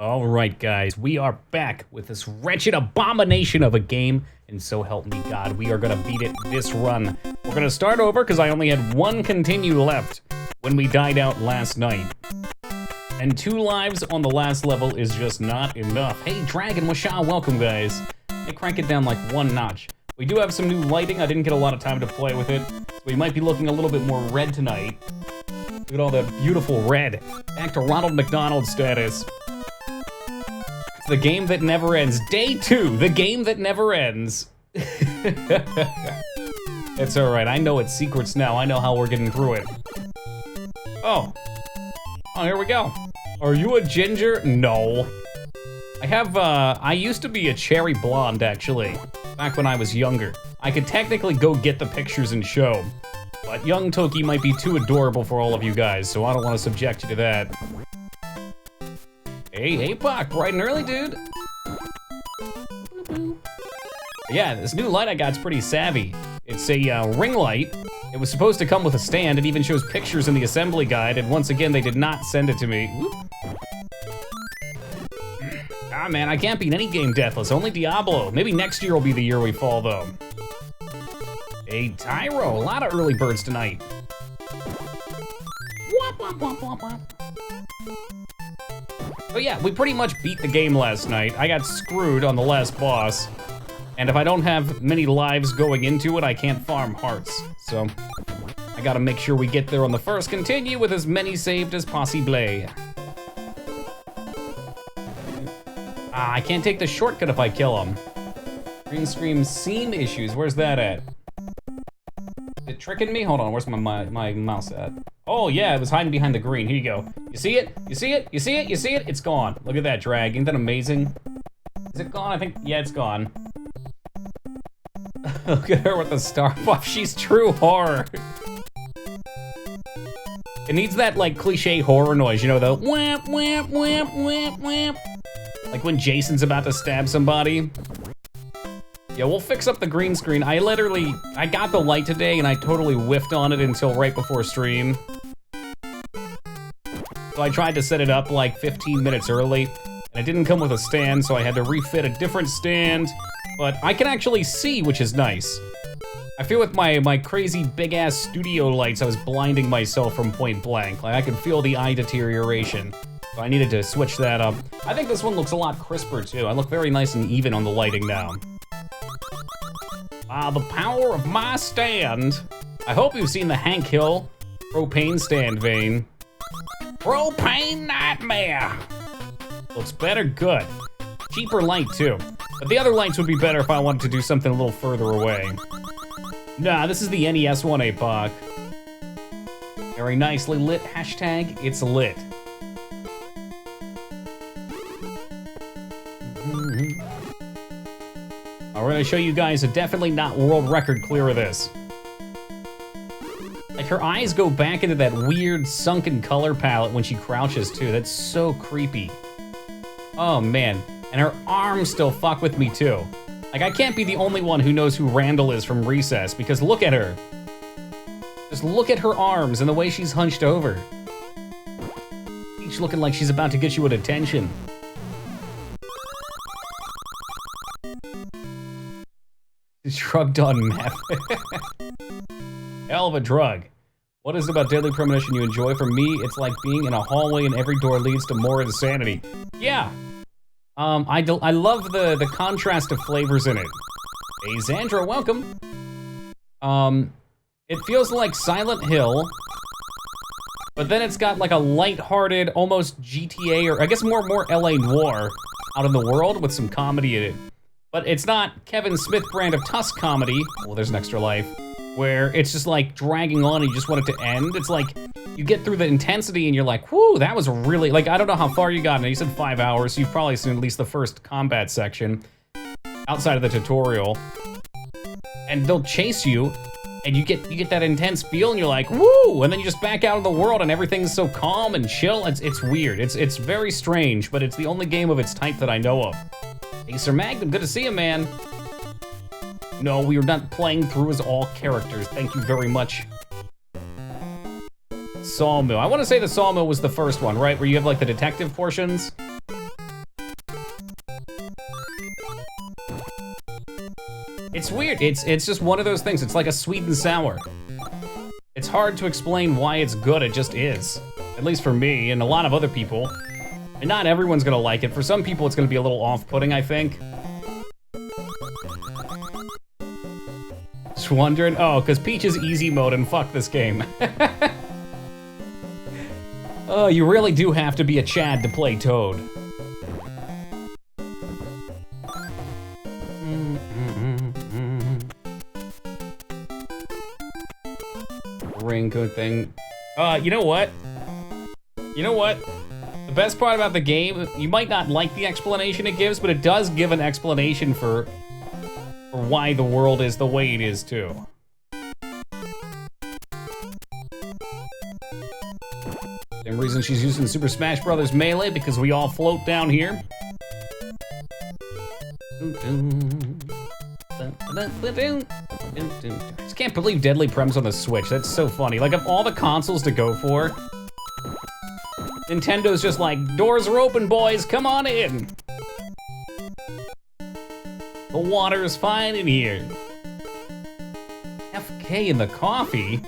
All right, guys, we are back with this wretched abomination of a game, and so help me God, we are gonna beat it this run. We're gonna start over because I only had one continue left when we died out last night. And 2 lives on the last level is just not enough. Hey, Dragon Washa, welcome, guys. They crank it down like 1 notch. We do have some new lighting. I didn't get a lot of time to play with it, so we might be looking a little bit more red tonight. Look at all that beautiful red. Back to Ronald McDonald status. The game that never ends. Day 2, the game that never ends. It's all right. I know its secrets now. I know how we're getting through it. Oh, here we go. Are you a ginger? No. I used to be a cherry blonde, actually, back when I was younger. I could technically go get the pictures and show, but young Toki might be too adorable for all of you guys, so I don't want to subject you to that. Hey, Puck, bright and early, dude. Yeah, this new light I got's pretty savvy. It's a ring light. It was supposed to come with a stand. It even shows pictures in the assembly guide, and once again, they did not send it to me. Whoop. Ah, man, I can't beat any game deathless, only Diablo. Maybe next year will be the year we fall, though. Hey, Tyro, a lot of early birds tonight. Womp, womp, womp, womp, womp. But yeah, we pretty much beat the game last night. I got screwed on the last boss. And if I don't have many lives going into it, I can't farm hearts. So I gotta make sure we get there on the first continue with as many saved as possible. I can't take the shortcut if I kill him. Green screen scene issues, where's that at? Is it tricking me? Hold on, where's my mouse at? Oh yeah, it was hiding behind the green. Here you go. You see it? You see it? You see it? You see it? It's gone. Look at that drag. Isn't that amazing? Is it gone? I think, yeah, it's gone. Look at her with the star buff. She's true horror. It needs that like cliche horror noise, you know, the whamp, whamp, whamp, whamp, whamp. Like when Jason's about to stab somebody. Yeah, we'll fix up the green screen. I got the light today and I totally whiffed on it until right before stream. So I tried to set it up like 15 minutes early, and it didn't come with a stand, so I had to refit a different stand. But I can actually see, which is nice. I feel with my crazy big-ass studio lights, I was blinding myself from point blank. Like, I could feel the eye deterioration. So I needed to switch that up. I think this one looks a lot crisper, too. I look very nice and even on the lighting now. The power of my stand. I hope you've seen the Hank Hill propane stand vein. Propane nightmare. Looks better, good. Cheaper light, too. But the other lights would be better if I wanted to do something a little further away. Nah, this is the NES one, APOC. Very nicely lit. Hashtag, it's lit. We're gonna show you guys a definitely not world record clear of this. Like, her eyes go back into that weird sunken color palette when she crouches, too. That's so creepy. Oh, man. And her arms still fuck with me, too. Like, I can't be the only one who knows who Randall is from Recess, because look at her. Just look at her arms and the way she's hunched over. Each looking like she's about to get you at attention. Shrugged on meth. Hell of a drug. What is it about Deadly Premonition you enjoy? For me, it's like being in a hallway and every door leads to more insanity. Yeah. I love the contrast of flavors in it. Hey, Xandra, welcome. It feels like Silent Hill, but then it's got like a lighthearted, almost GTA, or I guess more LA Noire out in the world with some comedy in it. But it's not Kevin Smith brand of Tusk comedy, well, there's an extra life, where it's just like dragging on and you just want it to end. It's like, you get through the intensity and you're like, whoo, that was really, like, I don't know how far you got, and you said 5 hours, so you've probably seen at least the first combat section, outside of the tutorial. And they'll chase you, and you get that intense feel, and you're like, woo, and then you just back out of the world, and everything's so calm and chill. It's weird. It's very strange, but it's the only game of its type that I know of. Hey, Sir Magnum, good to see you, man. No, we are not playing through as all characters. Thank you very much. Sawmill. I want to say the Sawmill was the first one, right? Where you have like the detective portions. It's weird. It's just one of those things. It's like a sweet and sour. It's hard to explain why it's good. It just is. At least for me and a lot of other people. And not everyone's gonna like it. For some people, it's gonna be a little off-putting, I think. Just wondering. Oh, because Peach is easy mode and fuck this game. Oh, you really do have to be a Chad to play Toad. Raincoat thing. You know what? You know what? The best part about the game, you might not like the explanation it gives, but it does give an explanation for why the world is the way it is, too. Same reason she's using Super Smash Bros. Melee, because we all float down here. I just can't believe Deadly Prem's on the Switch. That's so funny. Like, of all the consoles to go for, Nintendo's just like, doors are open, boys, come on in. The water's fine in here. FK in the coffee?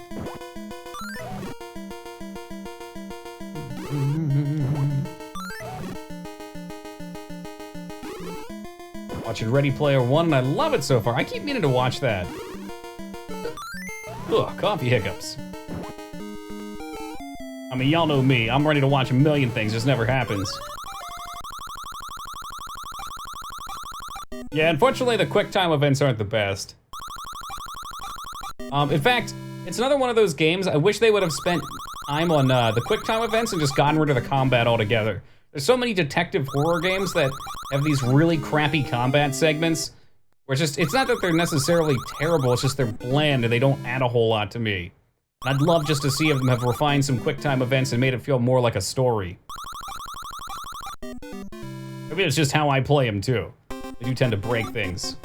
Watching Ready Player One, and I love it so far. I keep meaning to watch that. Ugh, coffee hiccups. I mean, y'all know me. I'm ready to watch a million things, just never happens. Yeah, unfortunately, the QuickTime events aren't the best. In fact, it's another one of those games, I wish they would have spent time on the QuickTime events and just gotten rid of the combat altogether. There's so many detective horror games that have these really crappy combat segments, where it's not that they're necessarily terrible, it's just they're bland and they don't add a whole lot to me. And I'd love just to see if them have refined some QuickTime events and made it feel more like a story. Maybe it's just how I play them too. They do tend to break things.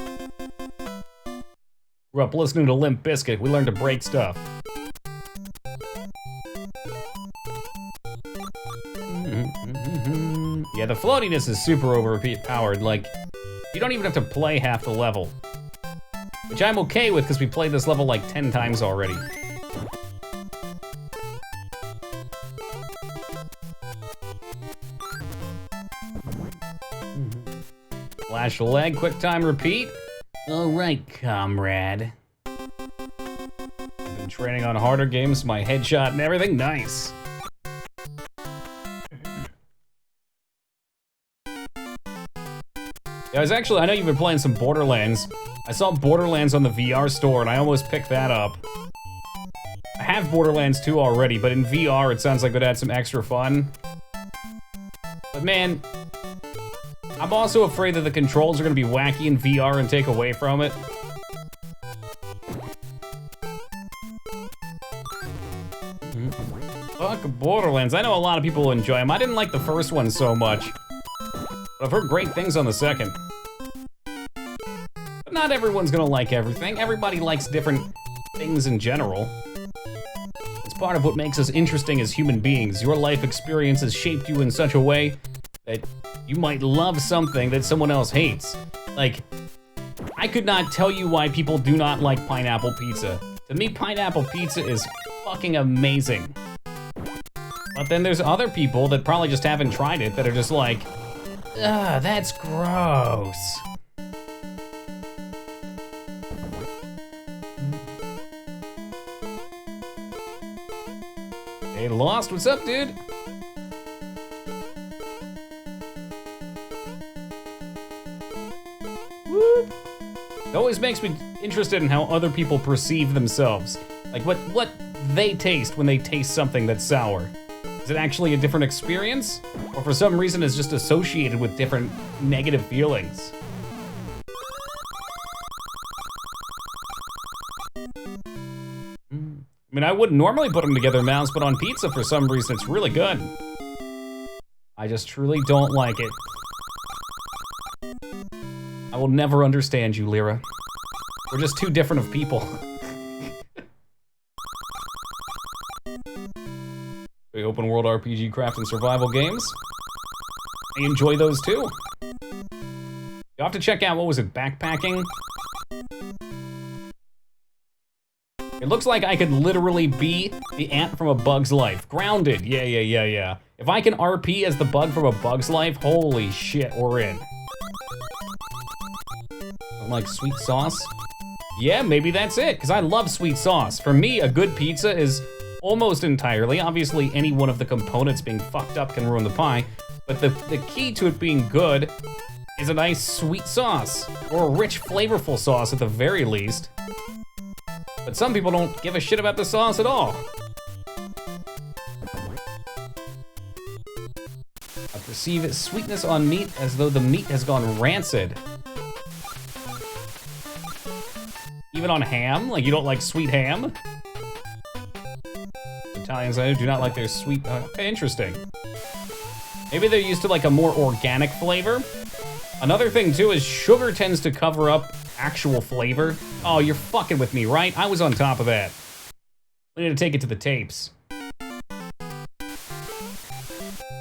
Grew up listening to Limp Bizkit, we learned to break stuff. Yeah, the floatiness is super overpowered. Like, you don't even have to play half the level. Which I'm okay with, because we played this level like 10 times already. Flash a leg, quick time, repeat. All right, comrade. I've been training on harder games, my headshot and everything, nice. Yeah, I know you've been playing some Borderlands. I saw Borderlands on the VR store and I almost picked that up. I have Borderlands 2 already, but in VR it sounds like it would add some extra fun. But man, I'm also afraid that the controls are gonna be wacky in VR and take away from it. Fuck Borderlands. I know a lot of people will enjoy them. I didn't like the first one so much, but I've heard great things on the second. But not everyone's gonna like everything. Everybody likes different things in general. It's part of what makes us interesting as human beings. Your life experience has shaped you in such a way that you might love something that someone else hates. Like, I could not tell you why people do not like pineapple pizza. To me, pineapple pizza is fucking amazing. But then there's other people that probably just haven't tried it that are just like, ugh, that's gross. Hey, Lost, what's up, dude? Whoop. It always makes me interested in how other people perceive themselves. Like what they taste when they taste something that's sour. Is it actually a different experience? Or for some reason it's just associated with different negative feelings? I mean, I wouldn't normally put them together, Mouse, but on pizza for some reason it's really good. I just truly don't like it. I will never understand you, Lyra. We're just too different of people. The open world RPG craft and survival games. I enjoy those too. You'll have to check out, what was it, Backpacking? It looks like I could literally be the ant from A Bug's Life. Grounded, yeah. If I can RP as the bug from A Bug's Life, holy shit, we're in. Like sweet sauce? Yeah, maybe that's it, because I love sweet sauce. For me, a good pizza is almost entirely, obviously any one of the components being fucked up can ruin the pie, but the key to it being good is a nice sweet sauce, or a rich, flavorful sauce at the very least. But some people don't give a shit about the sauce at all. I perceive sweetness on meat as though the meat has gone rancid. Even on ham? Like you don't like sweet ham? Italians I do not like their sweet, okay, interesting. Maybe they're used to like a more organic flavor. Another thing too is sugar tends to cover up actual flavor. Oh, you're fucking with me, right? I was on top of that. We need to take it to the tapes.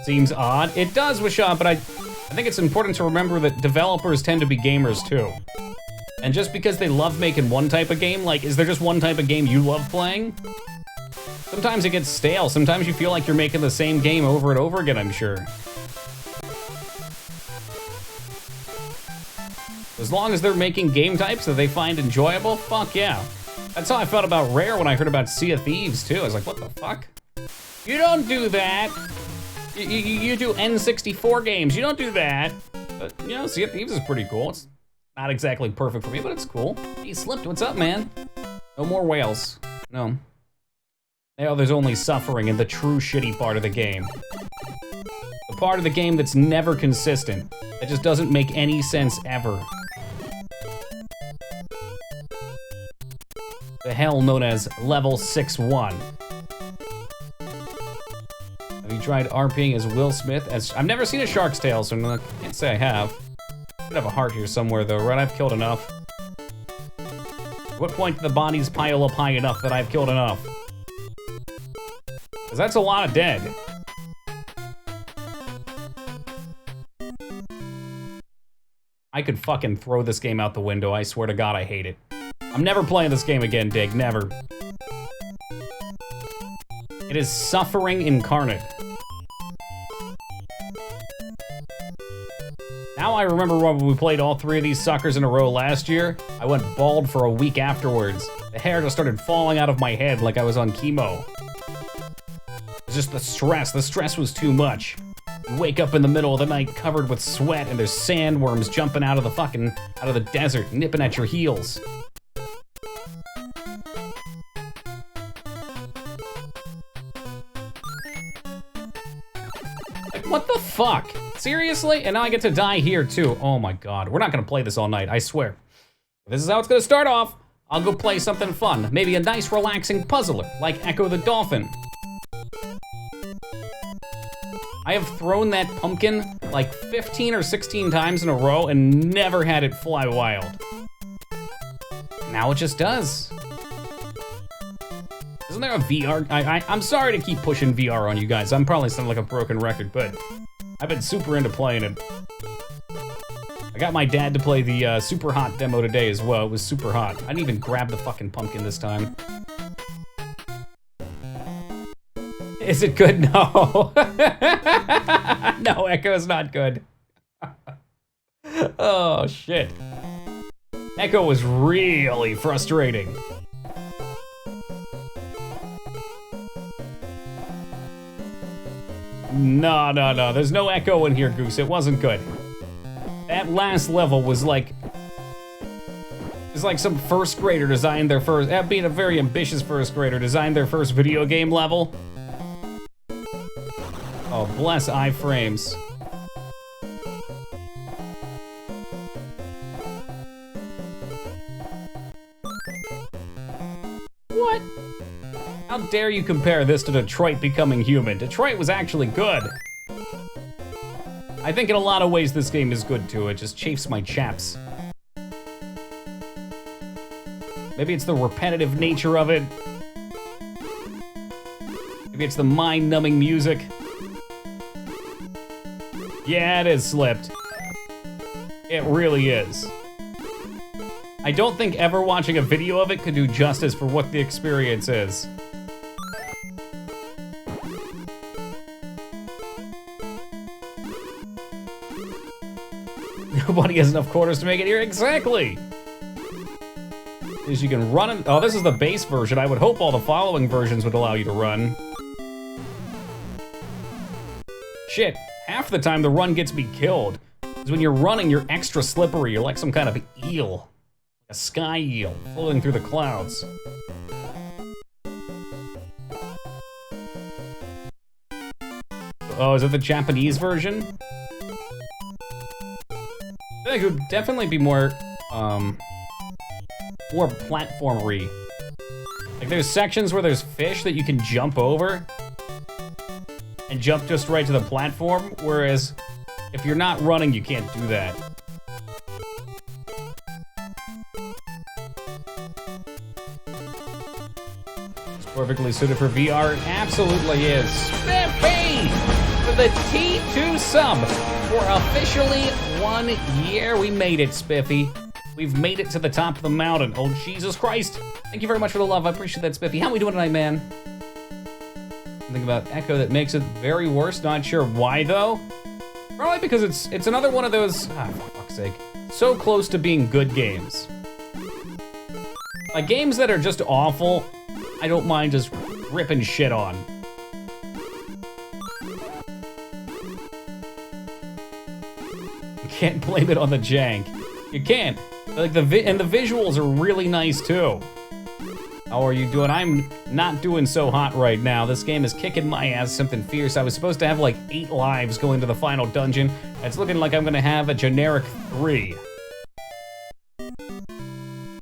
Seems odd. It does, Wishab, but I think it's important to remember that developers tend to be gamers too. And just because they love making one type of game, like, is there just one type of game you love playing? Sometimes it gets stale. Sometimes you feel like you're making the same game over and over again, I'm sure. As long as they're making game types that they find enjoyable, fuck yeah. That's how I felt about Rare when I heard about Sea of Thieves too. I was like, what the fuck? You don't do that. You do N64 games, you don't do that. But, you know, Sea of Thieves is pretty cool. It's not exactly perfect for me, but it's cool. Hey, Slipped, what's up, man? No more whales, no. Now there's only suffering in the true shitty part of the game. The part of the game that's never consistent. That just doesn't make any sense ever. The hell known as Level 6-1. Have you tried RPing as Will Smith? I've never seen a Shark's Tale, so I can't say I have. I could have a heart here somewhere though, right? I've killed enough. At what point do the bodies pile up high enough that I've killed enough? Because that's a lot of dead. I could fucking throw this game out the window, I swear to God I hate it. I'm never playing this game again, Dig, never. It is suffering incarnate. Now I remember when we played all three of these suckers in a row last year, I went bald for a week afterwards. The hair just started falling out of my head like I was on chemo. It's just the stress was too much. You wake up in the middle of the night covered with sweat and there's sandworms jumping out of the desert, nipping at your heels. Like, what the fuck? Seriously? And now I get to die here too. Oh my God, we're not gonna play this all night, I swear. If this is how it's gonna start off, I'll go play something fun. Maybe a nice relaxing puzzler, like Echo the Dolphin. I have thrown that pumpkin like 15 or 16 times in a row and never had it fly wild. Now it just does. Isn't there a VR? I'm sorry to keep pushing VR on you guys. I'm probably sounding like a broken record, but I've been super into playing it. I got my dad to play the Super Hot demo today as well. It was super hot. I didn't even grab the fucking pumpkin this time. Is it good? No. No, Echo's not good. Oh, shit. Echo was really frustrating. No. There's no Echo in here, Goose. It wasn't good. That last level was like... It's like some first grader designed their first... being a very ambitious first grader, designed their first video game level. Oh, bless iframes. What? How dare you compare this to Detroit Becoming Human? Detroit was actually good. I think in a lot of ways this game is good too. It just chafes my chaps. Maybe it's the repetitive nature of it. Maybe it's the mind-numbing music. Yeah, it is Slipped. It really is. I don't think ever watching a video of it could do justice for what the experience is. Nobody has enough quarters to make it here. Exactly. Is you can run. Oh, this is the base version. I would hope all the following versions would allow you to run. Shit, half the time the run gets me killed. Because when you're running, you're extra slippery. You're like some kind of eel. A sky eel floating through the clouds. Oh, is it the Japanese version? I think it would definitely be more platformery. Like there's sections where there's fish that you can jump over and jump just right to the platform, whereas if you're not running, you can't do that. It's perfectly suited for VR. It absolutely is. Spiffy! For the T2 sub for officially 1 year. We made it, Spiffy. We've made it to the top of the mountain. Oh, Jesus Christ. Thank you very much for the love. I appreciate that, Spiffy. How we doing tonight, man? Something about Echo that makes it very worse. Not sure why, though. Probably because it's another one of those, for fuck's sake, so close to being good games. Like, games that are just awful, I don't mind just ripping shit on. You can't blame it on the jank. You can't. Like, and the visuals are really nice, too. How are you doing? I'm not doing so hot right now. This game is kicking my ass something fierce. I was supposed to have like 8 lives going to the final dungeon. It's looking like I'm gonna have a generic 3.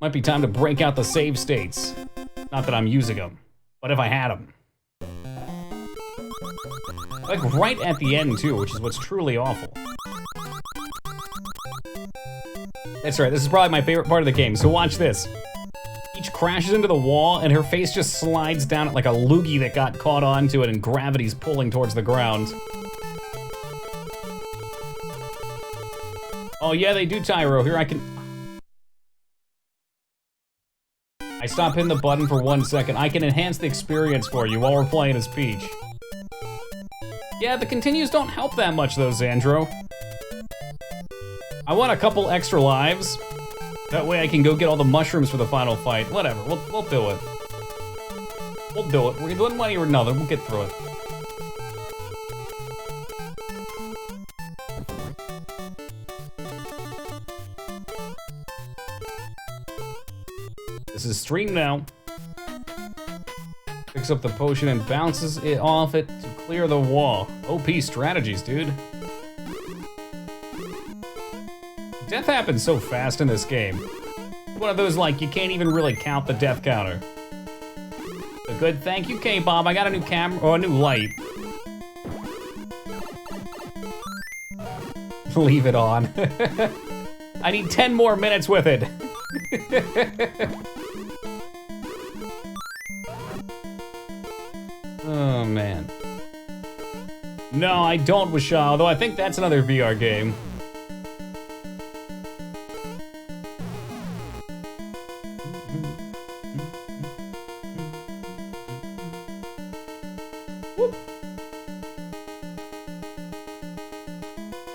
Might be time to break out the save states. Not that I'm using them, but if I had them. Like right at the end too, which is what's truly awful. That's right, this is probably my favorite part of the game, so watch this. Peach crashes into the wall and her face just slides down like a loogie that got caught onto it and gravity's pulling towards the ground. Oh yeah, they do, Tyro. Here, I stop hitting the button for 1 second. I can enhance the experience for you while we're playing as Peach. Yeah, the continues don't help that much though, Xandro. I want a couple extra lives. That way I can go get all the mushrooms for the final fight. Whatever, we'll do it. We'll do it. We're doing one way or another. We'll get through it. This is stream now. Picks up the potion and bounces it off it to clear the wall. OP strategies, dude. Death happens so fast in this game. One of those, like, you can't even really count the death counter. A good thank you, K-Bob. I got a new camera, or a new light. Leave it on. I need 10 more minutes with it. Oh, man. No, I don't, Wishaw, although I think that's another VR game.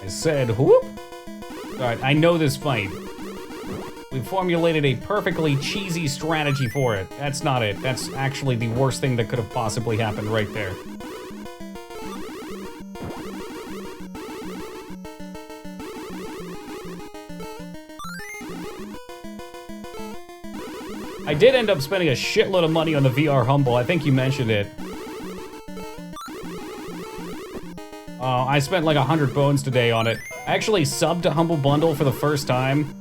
Said whoop. Alright, I know this fight. We formulated a perfectly cheesy strategy for it. That's not it. That's actually the worst thing that could have possibly happened right there. I did end up spending a shitload of money on the VR Humble. I think you mentioned it. I spent like 100 bones today on it. I actually subbed to Humble Bundle for the first time.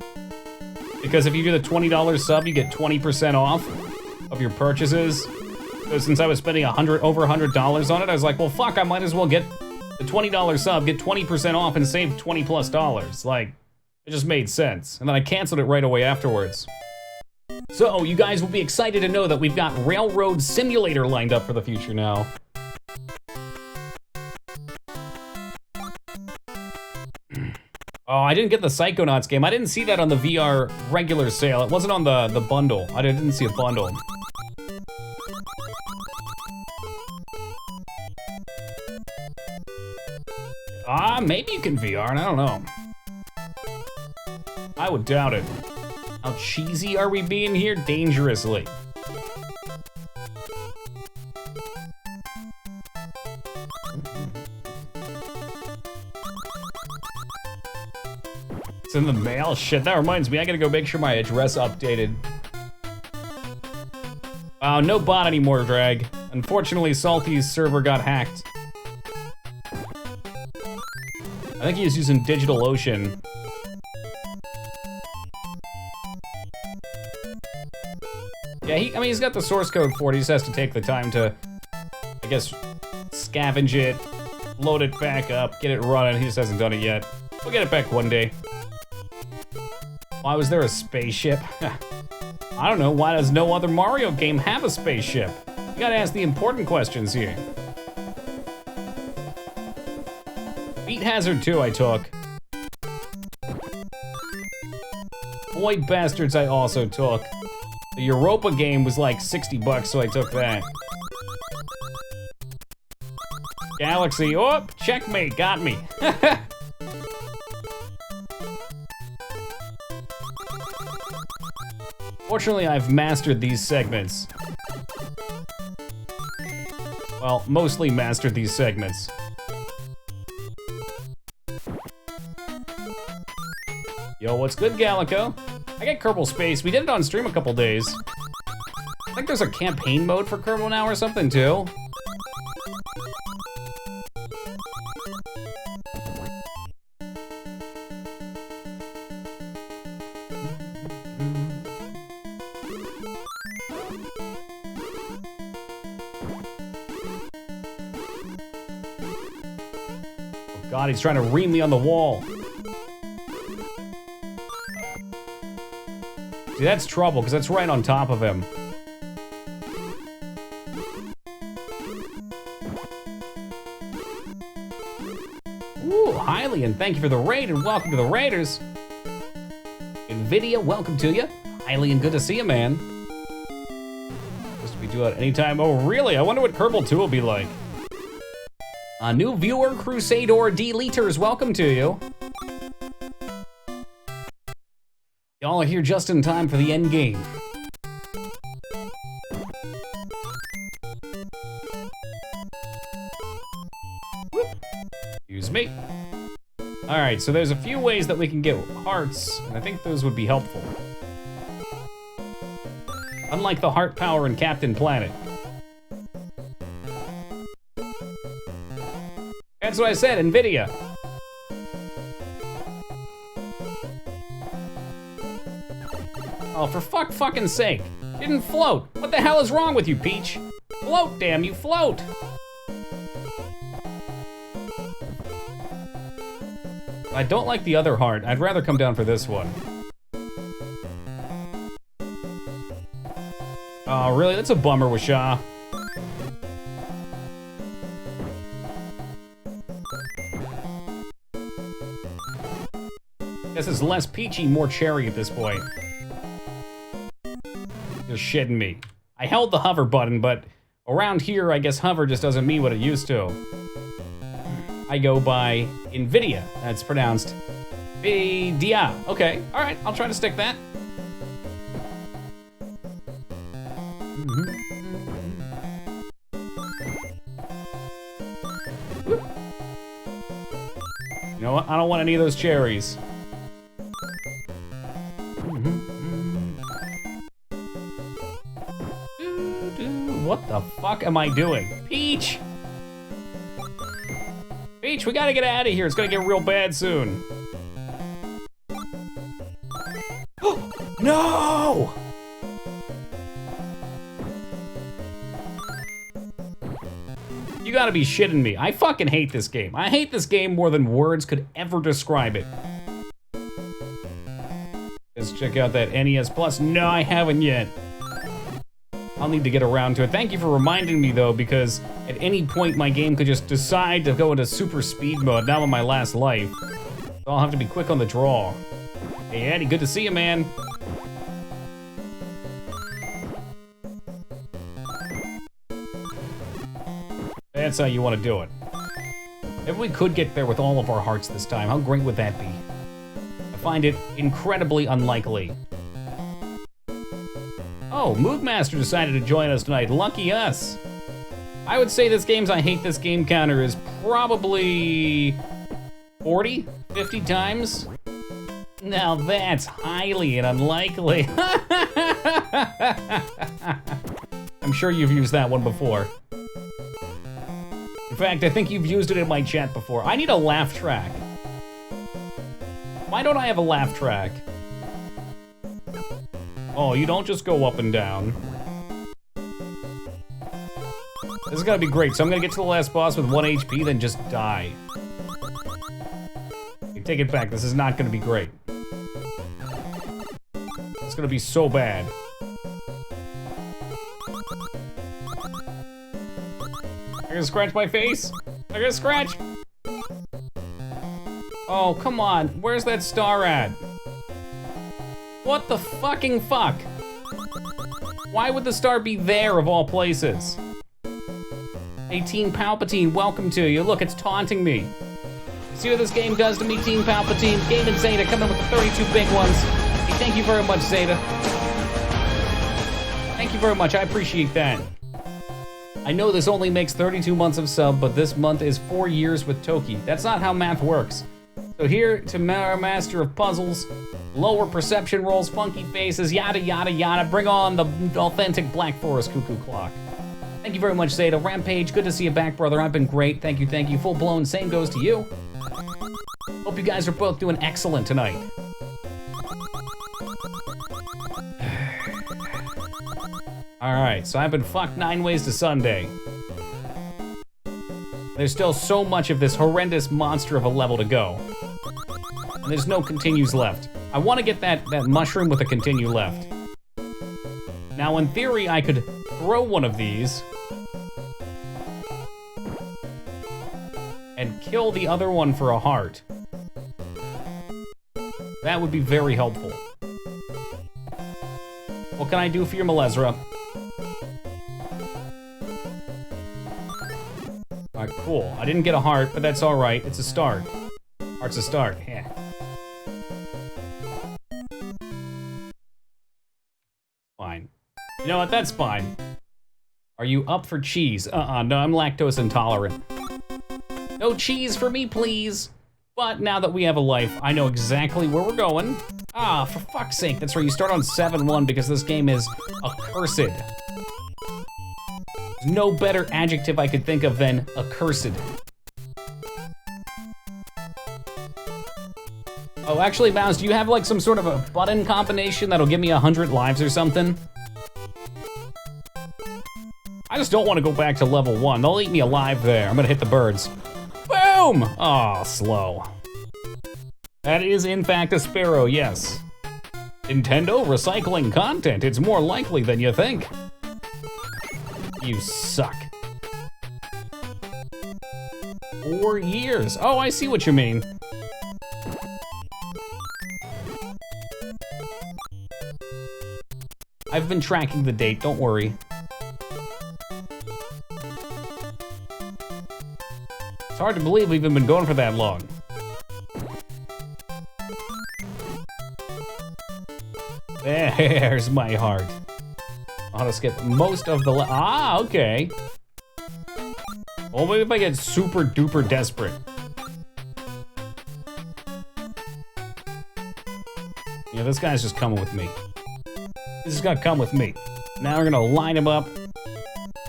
Because if you do the $20 sub, you get 20% off of your purchases. So since I was spending over $100 on it, I was like, well, fuck, I might as well get the $20 sub, get 20% off, and save $20+. Like, it just made sense. And then I canceled it right away afterwards. So, you guys will be excited to know that we've got Railroad Simulator lined up for the future now. Oh, I didn't get the Psychonauts game. I didn't see that on the VR regular sale. It wasn't on the bundle. I didn't see a bundle. Maybe you can VR, I don't know. I would doubt it. How cheesy are we being here? Dangerously. It's in the mail? Shit, that reminds me, I gotta go make sure my address updated. Oh, no bot anymore, Drag. Unfortunately, Salty's server got hacked. I think he was using DigitalOcean. Yeah, I mean, he's got the source code for it. He just has to take the time to, I guess, scavenge it, load it back up, get it running. He just hasn't done it yet. We'll get it back one day. Why was there a spaceship? I don't know. Why does no other Mario game have a spaceship? You gotta ask the important questions here. Beat Hazard 2 I took. Void Bastards I also took. The Europa game was like 60 bucks, so I took that. Galaxy, oh, checkmate, got me. Fortunately, I've mastered these segments. Well, mostly mastered these segments. Yo, what's good, Gallico? I got Kerbal Space. We did it on stream a couple days. I think there's a campaign mode for Kerbal now or something, too. Oh God, he's trying to ream me on the wall. See, that's trouble, because that's right on top of him. Ooh, Hylian, thank you for the raid, and welcome to the Raiders. Nvidia, welcome to you. Hylian, good to see you, man. Supposed to be due at any time. Oh, really? I wonder what Kerbal 2 will be like. A new viewer, Crusader D-Liters, welcome to you. Y'all are here just in time for the end game. Whoop. Excuse me. All right, so there's a few ways that we can get hearts, and I think those would be helpful. Unlike the heart power in Captain Planet. That's what I said, Nvidia. Oh, for fucking sake. Didn't float. What the hell is wrong with you, Peach? Float, damn you, float. I don't like the other heart. I'd rather come down for this one. Oh, really? That's a bummer with Shaw. Guess it's less peachy, more cherry at this point. You're shitting me. I held the hover button, but around here, I guess hover just doesn't mean what it used to. I go by Nvidia. That's pronounced Nvidia. Okay, all right, I'll try to stick that. You know what? I don't want any of those cherries. What the fuck am I doing? Peach! Peach, we gotta get out of here. It's gonna get real bad soon. No! You gotta be shitting me. I fucking hate this game. I hate this game more than words could ever describe it. Let's check out that NES Plus. No, I haven't yet. I'll need to get around to it. Thank you for reminding me, though, because at any point my game could just decide to go into super speed mode. Now in my last life. So So I'll have to be quick on the draw. Hey, Eddie, good to see you, man. That's how you want to do it. If we could get there with all of our hearts this time, how great would that be? I find it incredibly unlikely. Oh, Moogmaster decided to join us tonight. Lucky us. I would say this game's I hate this game counter is probably 40, 50 times. Now that's highly and unlikely. I'm sure you've used that one before. In fact, I think you've used it in my chat before. I need a laugh track. Why don't I have a laugh track? Oh, you don't just go up and down. This is gonna be great. So I'm gonna get to the last boss with 1 HP, then just die. Okay, take it back. This is not gonna be great. It's gonna be so bad. I'm gonna scratch my face. I'm gonna scratch. Oh, come on. Where's that star at? What the fucking fuck? Why would the star be there of all places? Hey, Team Palpatine, welcome to you. Look, it's taunting me. See what this game does to me, Team Palpatine? Game and Zeta coming with the 32 big ones. Hey, thank you very much, Zeta. Thank you very much, I appreciate that. I know this only makes 32 months of sub, but this month is 4 years with Toki. That's not how math works. So here to our master of puzzles, lower perception rolls, funky faces, yada yada yada. Bring on the authentic Black Forest cuckoo clock. Thank you very much, Zeta. Rampage, good to see you back, brother. I've been great. Thank you, thank you. Full blown, same goes to you. Hope you guys are both doing excellent tonight. Alright, so I've been fucked 9 ways to Sunday. There's still so much of this horrendous monster of a level to go. And there's no continues left. I want to get that mushroom with a continue left. Now, in theory, I could throw one of these and kill the other one for a heart. That would be very helpful. What can I do for you, Malezra? Alright, cool. I didn't get a heart, but that's alright. It's a start. Heart's a start. Yeah. Fine. You know what? That's fine. Are you up for cheese? No, I'm lactose intolerant. No cheese for me, please. But now that we have a life, I know exactly where we're going. Ah, for fuck's sake. That's right, you start on 7-1 because this game is accursed. There's no better adjective I could think of than accursed. Oh, actually, Mouse, do you have like some sort of a button combination that'll give me 100 lives or something? I just don't want to go back to level 1. They'll eat me alive there. I'm gonna hit the birds. Boom! Oh, slow. That is, in fact, a sparrow, yes. Nintendo recycling content. It's more likely than you think. You suck. 4 years. Oh, I see what you mean. I've been tracking the date, don't worry. It's hard to believe we've been going for that long. There's my heart. I'll have to skip most of the okay. Well, maybe if I get super duper desperate. Yeah, this guy's just coming with me. This is gonna come with me. Now we're gonna line him up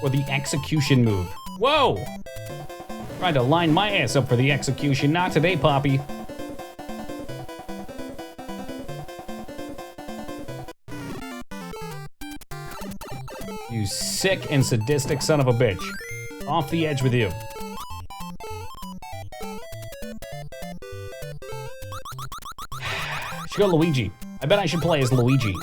for the execution move. Whoa! Tried to line my ass up for the execution. Not today, Poppy. You sick and sadistic son of a bitch. Off the edge with you. Should go Luigi. I bet I should play as Luigi.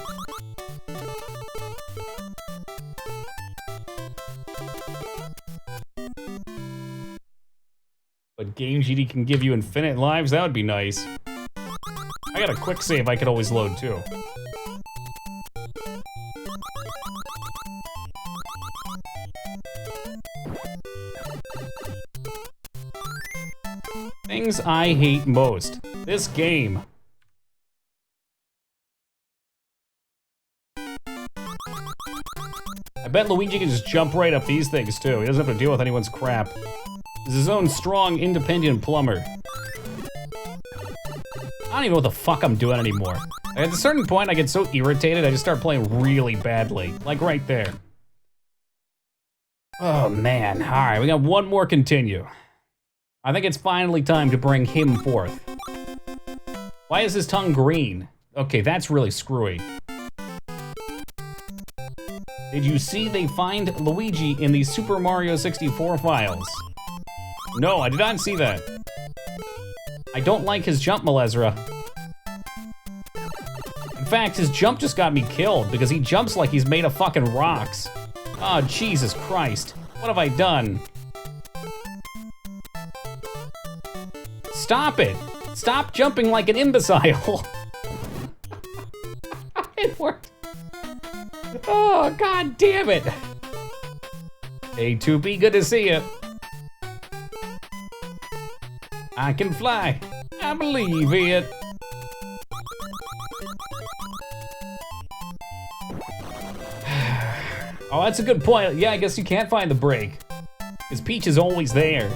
But Game GD can give you infinite lives? That would be nice. I got a quick save I could always load too. Things I hate most. This game. I bet Luigi can just jump right up these things too. He doesn't have to deal with anyone's crap. He's his own strong, independent plumber. I don't even know what the fuck I'm doing anymore. At a certain point, I get so irritated, I just start playing really badly. Like right there. Oh man, all right, we got one more continue. I think it's finally time to bring him forth. Why is his tongue green? Okay, that's really screwy. Did you see they find Luigi in the Super Mario 64 files? No, I did not see that. I don't like his jump, Malezra. In fact, his jump just got me killed because he jumps like he's made of fucking rocks. Oh, Jesus Christ. What have I done? Stop it! Stop jumping like an imbecile! It worked. Oh, god damn it! Hey, 2B, good to see you. I can fly. I believe it. Oh, that's a good point. Yeah, I guess you can't find the break. Because Peach is always there.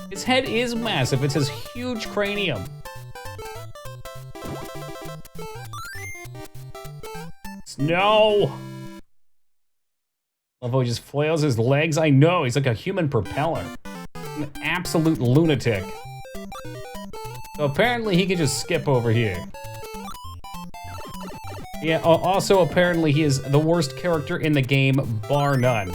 His head is massive. It's his huge cranium. No! Love how he just flails his legs. I know, he's like a human propeller. An absolute lunatic. So apparently he can just skip over here. Yeah, also apparently he is the worst character in the game, bar none.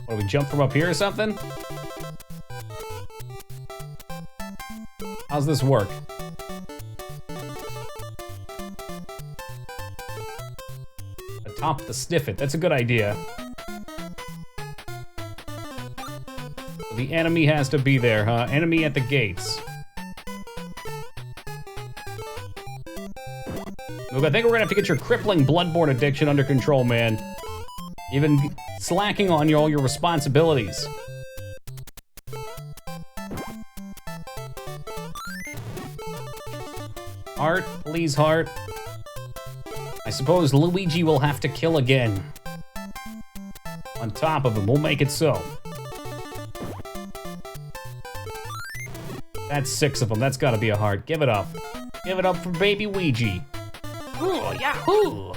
What, do we jump from up here or something? How's this work? Atop the sniffet, that's a good idea. The enemy has to be there, huh? Enemy at the gates. Look, I think we're gonna have to get your crippling bloodborne addiction under control, man. You've been slacking on all your responsibilities. Heart, please, heart. I suppose Luigi will have to kill again. On top of him, we'll make it so. That's 6 of them. That's gotta be a heart. Give it up. Give it up for baby Ouija. Ooh, yahoo!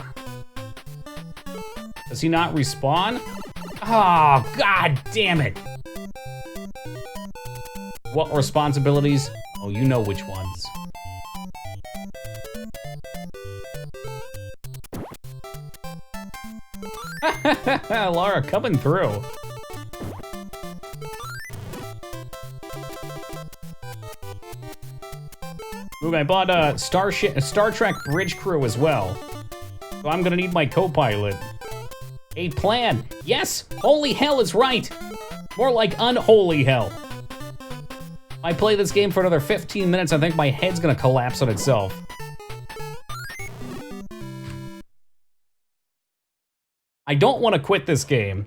Does he not respawn? Oh, god damn it! What responsibilities? Oh, you know which ones. Laura coming through. Ooh, I bought a Star Trek Bridge Crew as well. So I'm gonna need my co-pilot. A plan. Yes, holy hell is right. More like unholy hell. If I play this game for another 15 minutes, I think my head's gonna collapse on itself. I don't want to quit this game.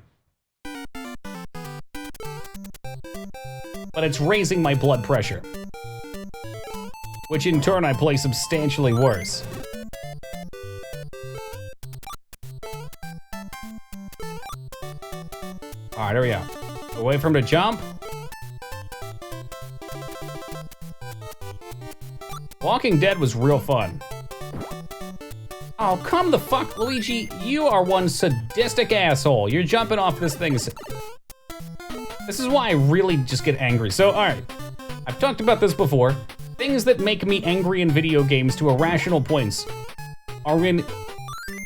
But it's raising my blood pressure. Which in turn I play substantially worse. Alright, here we go. Away from the jump. Walking Dead was real fun. Oh, come the fuck, Luigi. You are one sadistic asshole. You're jumping off this thing. This is why I really just get angry. So, alright. I've talked about this before. Things that make me angry in video games to irrational points are when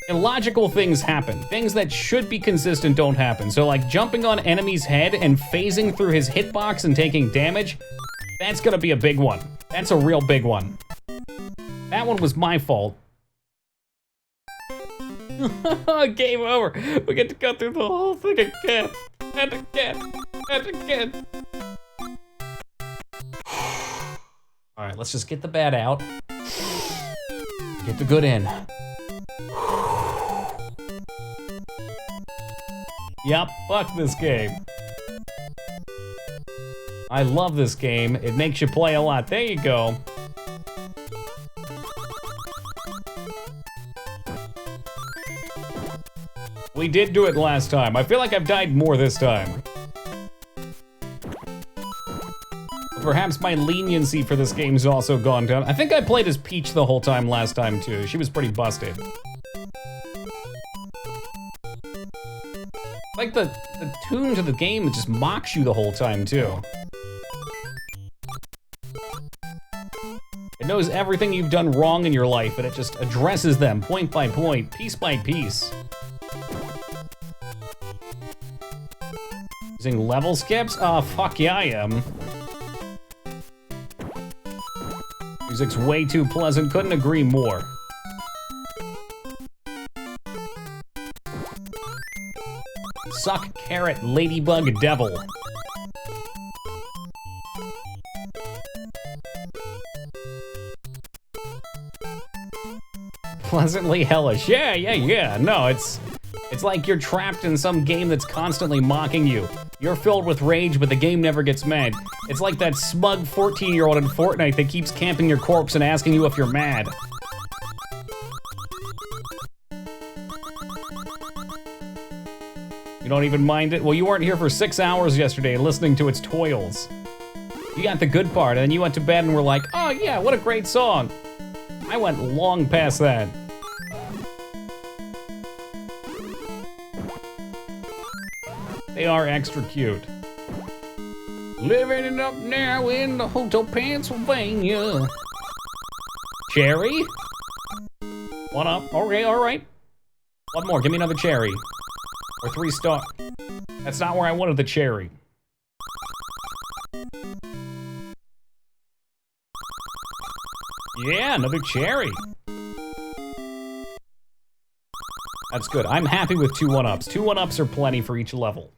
illogical things happen. Things that should be consistent don't happen. So like jumping on enemy's head and phasing through his hitbox and taking damage, that's gonna be a big one. That's a real big one. That one was my fault. Game over. We get to go through the whole thing again. And again. And again. let's just get the bad out. Get the good in. Yep, fuck this game. I love this game. It makes you play a lot. There you go. We did do it last time. I feel like I've died more this time. Perhaps my leniency for this game's also gone down. I think I played as Peach the whole time last time too. She was pretty busted. Like the tune to the game that just mocks you the whole time too. It knows everything you've done wrong in your life and it just addresses them point by point, piece by piece. Using level skips? Fuck yeah I am. Music's way too pleasant, couldn't agree more. Suck carrot, ladybug, devil. Pleasantly hellish. Yeah. No, it's like you're trapped in some game that's constantly mocking you. You're filled with rage, but the game never gets mad. It's like that smug 14-year-old in Fortnite that keeps camping your corpse and asking you if you're mad. You don't even mind it? Well, you weren't here for 6 hours yesterday listening to its toils. You got the good part, and then you went to bed and were like, oh yeah, what a great song. I went long past that. They are extra cute. Living it up now in the Hotel Pennsylvania. Cherry? One up. Okay, all right. One more. Give me another cherry. Or 3 star. That's not where I wanted the cherry. Yeah, another cherry. That's good. I'm happy with 2 1-ups. 2 1-ups are plenty for each level.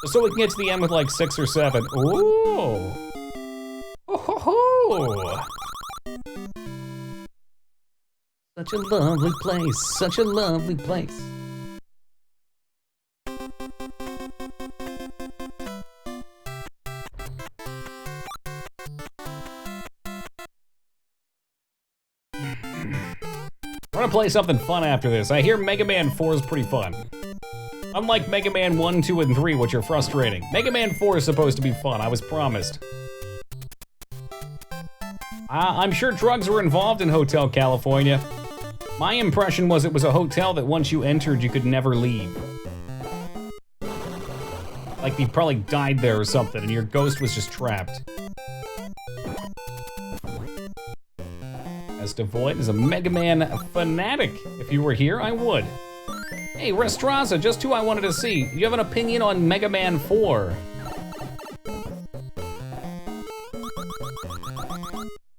Just so we can get to the end with like 6 or 7. Ooh. Oh. Such a lovely place. Such a lovely place. We're gonna play something fun after this. I hear Mega Man 4 is pretty fun. Unlike Mega Man 1, 2, and 3, which are frustrating. Mega Man 4 is supposed to be fun, I was promised. I'm sure drugs were involved in Hotel California. My impression was it was a hotel that once you entered, you could never leave. Like you probably died there or something, and your ghost was just trapped. As Devoid is a Mega Man fanatic. If you were here, I would. Hey, Restraza, just who I wanted to see. You have an opinion on Mega Man 4?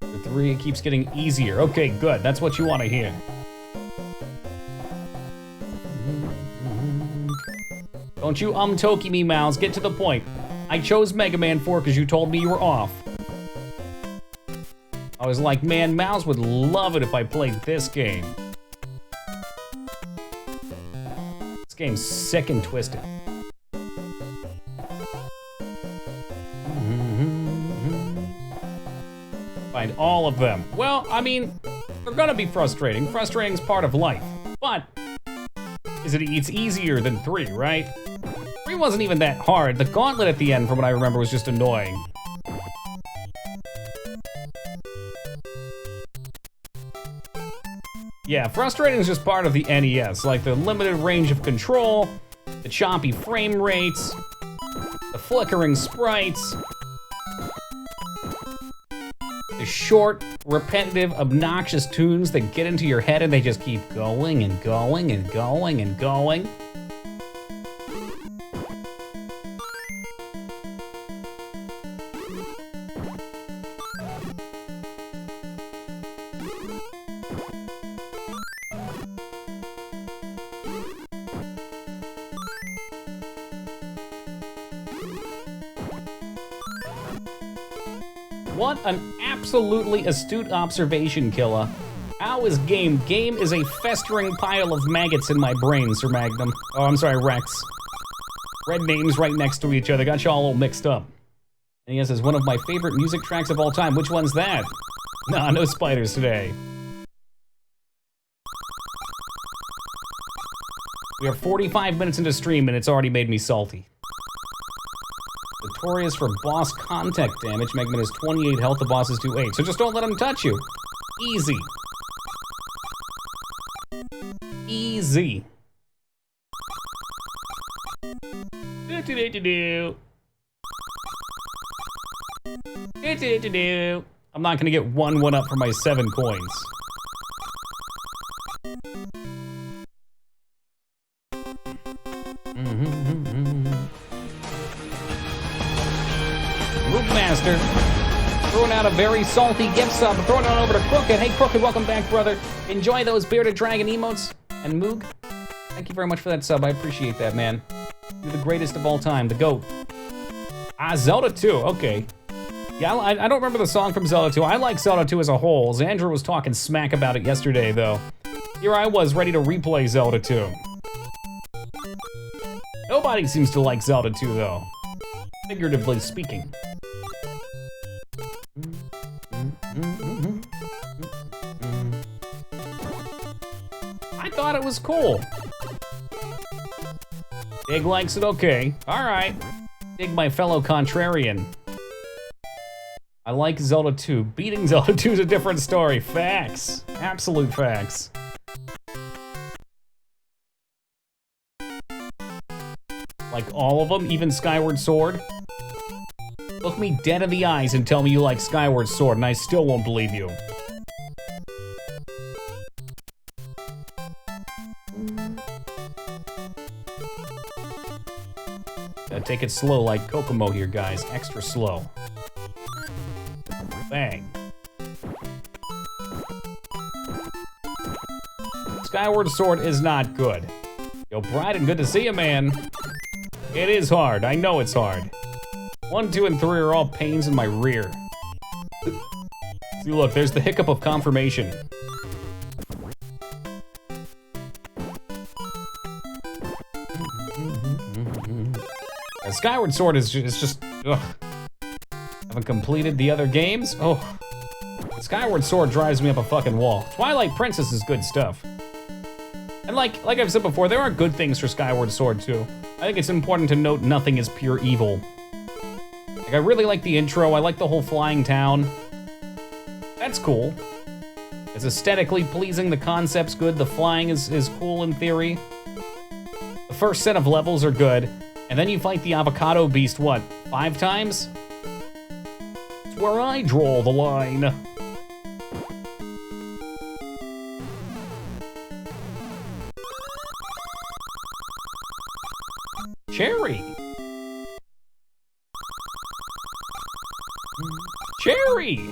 The 3 keeps getting easier. Okay, good. That's what you want to hear. Don't you Toki me, Mouse. Get to the point. I chose Mega Man 4 because you told me you were off. I was like, man, Mouse would love it if I played this game. This game's sick and twisted. Find all of them. Well, I mean, they're gonna be frustrating. Frustrating's part of life. But it's easier than 3, right? 3 wasn't even that hard. The gauntlet at the end, from what I remember, was just annoying. Yeah, frustrating is just part of the NES, like the limited range of control, the choppy frame rates, the flickering sprites, the short, repetitive, obnoxious tunes that get into your head and they just keep going and going and going and going. What an absolutely astute observation, Killa. How is Game? Game is a festering pile of maggots in my brain, Sir Magnum. Oh, I'm sorry, Rex. Red names right next to each other. Got you all mixed up. And he says, one of my favorite music tracks of all time. Which one's that? Nah, no spiders today. We are 45 minutes into stream and it's already made me salty. Notorious for boss contact damage. Megman has 28 health, the bosses do 8. So just don't let him touch you. Easy. Easy. I'm not gonna get one up for my 7 coins. Move Master. Throwing out a very salty gift sub. Throwing it on over to Crooked. Hey, Crooked, welcome back, brother. Enjoy those Bearded Dragon emotes. And Moog, thank you very much for that sub. I appreciate that, man. You're the greatest of all time, the GOAT. Ah, Zelda 2, okay. Yeah, I don't remember the song from Zelda 2. I like Zelda 2 as a whole. Xandra was talking smack about it yesterday, though. Here I was, ready to replay Zelda 2. Nobody seems to like Zelda 2, though. Figuratively speaking. I thought it was cool. Dig likes it, okay. Alright. Dig my fellow contrarian. I like Zelda 2. Beating Zelda 2 is a different story. Facts. Absolute facts. Like all of them, even Skyward Sword? Look me dead in the eyes and tell me you like Skyward Sword, and I still won't believe you. Gotta take it slow like Kokomo here, guys. Extra slow. Bang. Skyward Sword is not good. Yo, Bryden, good to see you, man. It is hard. I know it's hard. 1, 2, and 3 are all pains in my rear. See, look, there's the hiccup of confirmation. Skyward Sword is just ugh. Haven't completed the other games? Oh. Skyward Sword drives me up a fucking wall. Twilight Princess is good stuff. And like I've said before, there are good things for Skyward Sword too. I think it's important to note nothing is pure evil. Like, I really like the intro, I like the whole flying town. That's cool. It's aesthetically pleasing, the concept's good, the flying is cool in theory. The first set of levels are good, and then you fight the avocado beast, what, 5 times? It's where I draw the line. Cherry! Cherry!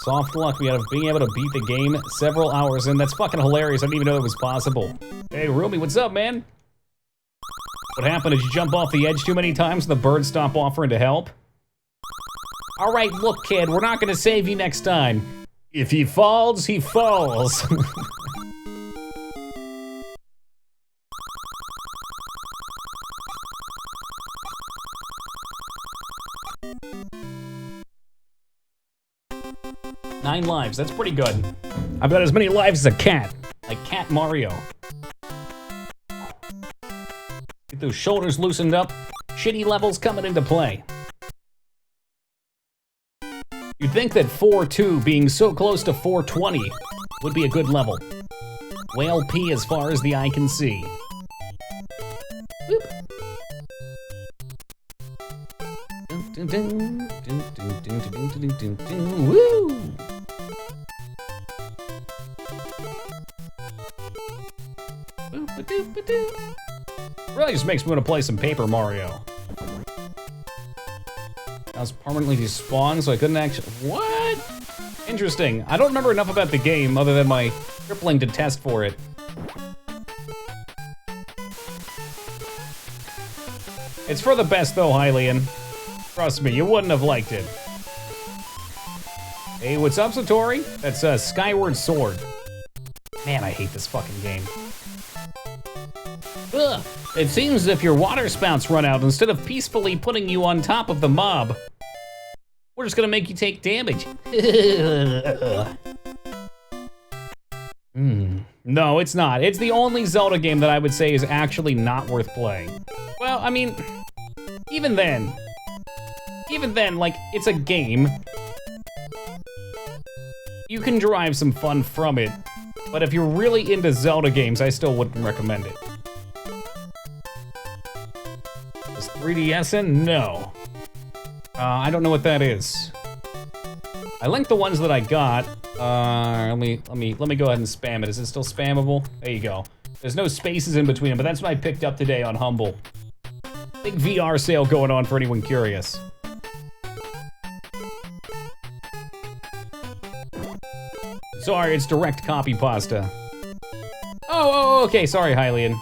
Soft luck we out of being able to beat the game several hours in. That's fucking hilarious. I didn't even know it was possible. Hey, Rumi, what's up, man? What happened? Did you jump off the edge too many times and the birds stop offering to help? Alright, look, kid, we're not gonna save you next time. If he falls, he falls. Nine lives, that's pretty good. I've got as many lives as a cat. Like Cat Mario. Get those shoulders loosened up. Shitty levels coming into play. You'd think that 4-2 being so close to 420 would be a good level. Whale P as far as the eye can see. Whoop. Woo! Really just makes me want to play some Paper Mario. I was permanently despawned, so I couldn't actually... What? Interesting. I don't remember enough about the game other than my crippling detest for it. It's for the best though, Hylian. Trust me, you wouldn't have liked it. Hey, what's up, Satori? That's Skyward Sword. Man, I hate this fucking game. Ugh, it seems as if your water spouts run out instead of peacefully putting you on top of the mob. We're just gonna make you take damage. No, it's not. It's the only Zelda game that I would say is actually not worth playing. Well, I mean, even then, like, it's a game. You can derive some fun from it, but if you're really into Zelda games, I still wouldn't recommend it. Is 3DSing? No. I don't know what that is. I linked the ones that I got. Let me go ahead and spam it. Is it still spammable? There you go. There's no spaces in between them, but that's what I picked up today on Humble. Big VR sale going on for anyone curious. Sorry, it's direct copy pasta. Oh, okay, sorry, Hylian.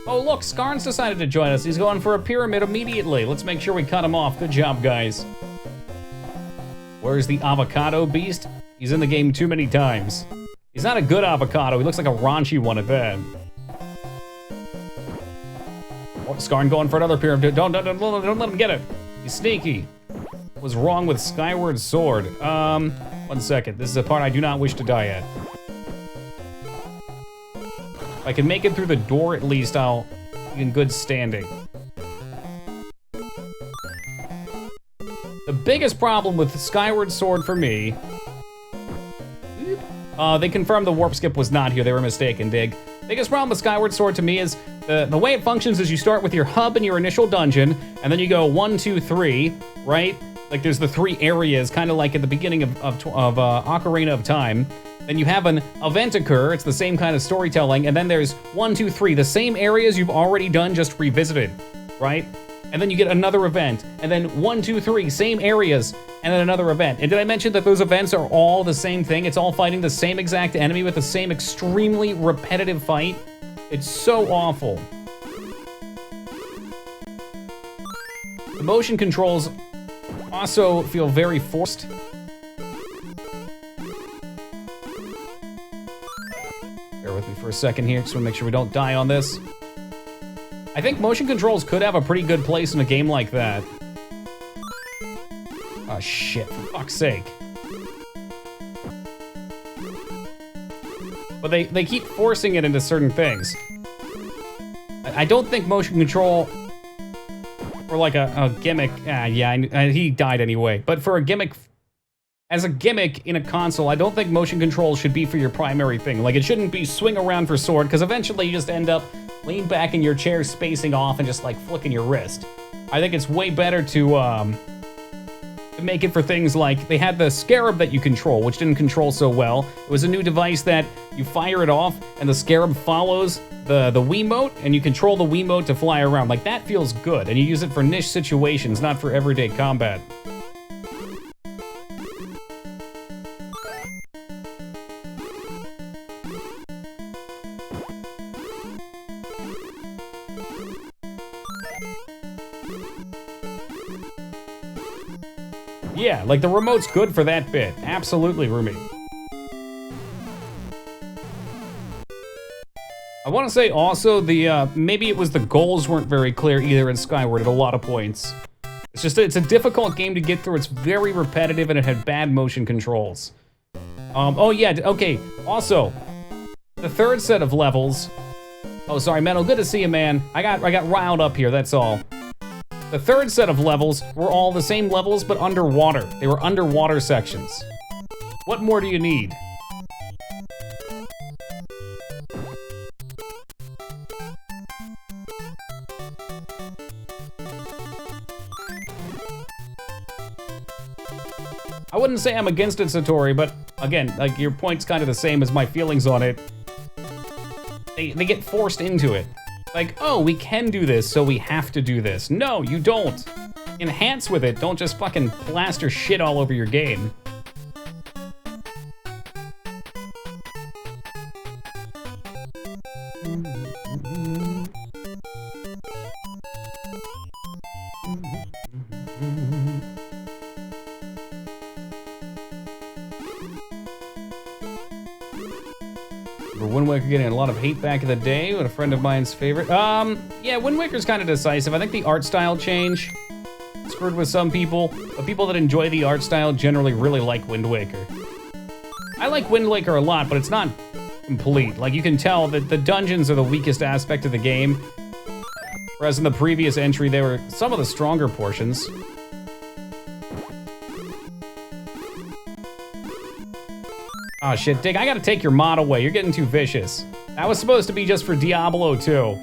Oh, look, Skarn's decided to join us. He's going for a pyramid immediately. Let's make sure we cut him off. Good job, guys. Where's the avocado beast? He's in the game too many times. He's not a good avocado. He looks like a raunchy one at that. Oh, Skarn going for another pyramid. Don't let him get it. He's sneaky. What's wrong with Skyward Sword? 1 second. This is a part I do not wish to die at. If I can make it through the door at least, I'll be in good standing. The biggest problem with Skyward Sword for me... they confirmed the warp skip was not here. They were mistaken, dig. Biggest problem with Skyward Sword to me is the way it functions is you start with your hub in your initial dungeon, and then you go 1, 2, 3, right? Like there's the 3 areas, kind of like at the beginning of Ocarina of Time. Then you have an event occur. It's the same kind of storytelling, and then there's 1, 2, 3, the same areas you've already done, just revisited, right? And then you get another event, and then 1, 2, 3, same areas, and then another event. And did I mention that those events are all the same thing? It's all fighting the same exact enemy with the same extremely repetitive fight. It's so awful. The motion controls also feel very forced. Bear with me for a second here, just want to make sure we don't die on this. I think motion controls could have a pretty good place in a game like that. Oh shit, for fuck's sake. But they keep forcing it into certain things. I don't think motion control for like a gimmick, he died anyway. But for a gimmick, as a gimmick in a console, I don't think motion control should be for your primary thing. Like it shouldn't be swing around for sword, because eventually you just end up lean back in your chair, spacing off and just like flicking your wrist. I think it's way better to make it for things like, they had the Scarab that you control, which didn't control so well. It was a new device that you fire it off and the Scarab follows the Wiimote, and you control the Wiimote to fly around. Like that feels good, and you use it for niche situations, not for everyday combat. Yeah, like the remote's good for that bit. Absolutely, Rumi. I want to say also maybe it was the goals weren't very clear either in Skyward at a lot of points. It's a difficult game to get through. It's very repetitive and it had bad motion controls. Oh yeah, okay. Also, the third set of levels. Oh, sorry, Metal. Good to see you, man. I got riled up here. That's all. The third set of levels were all the same levels, but underwater. They were underwater sections. What more do you need? I wouldn't say I'm against it, Satori, but again, like your point's kind of the same as my feelings on it. They get forced into it. Like, oh, we can do this, so we have to do this. No, you don't. Enhance with it. Don't just fucking plaster shit all over your game. Wind Waker getting a lot of hate back in the day. What a friend of mine's favorite. Yeah, Wind Waker's kind of decisive. I think the art style change screwed with some people, but people that enjoy the art style generally really like Wind Waker. I like Wind Waker a lot, but it's not complete. Like, you can tell that the dungeons are the weakest aspect of the game, whereas in the previous entry, they were some of the stronger portions. Oh shit, Dick, I gotta take your mod away. You're getting too vicious. That was supposed to be just for Diablo 2.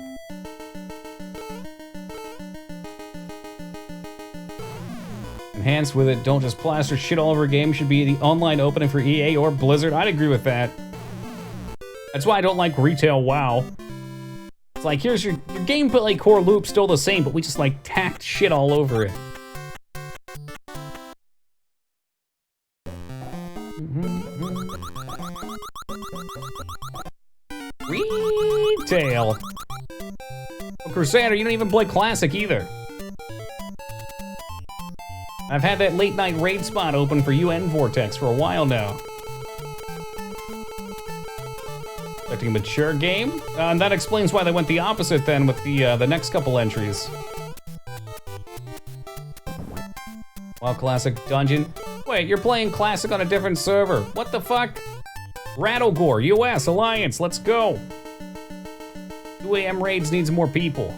Enhance with it, don't just plaster shit all over a game. Should be the online opening for EA or Blizzard. I'd agree with that. That's why I don't like retail WoW. It's like, here's your gameplay core loop still the same, but we just like tacked shit all over it. Retail. Oh, Crusader, you don't even play Classic either. I've had that late night raid spot open for UN Vortex for a while now. Expecting a mature game? And that explains why they went the opposite then with the next couple entries. WoW Classic Dungeon. Wait, you're playing Classic on a different server. What the fuck? Rattlegore, US, Alliance, let's go. 2 AM raids needs more people.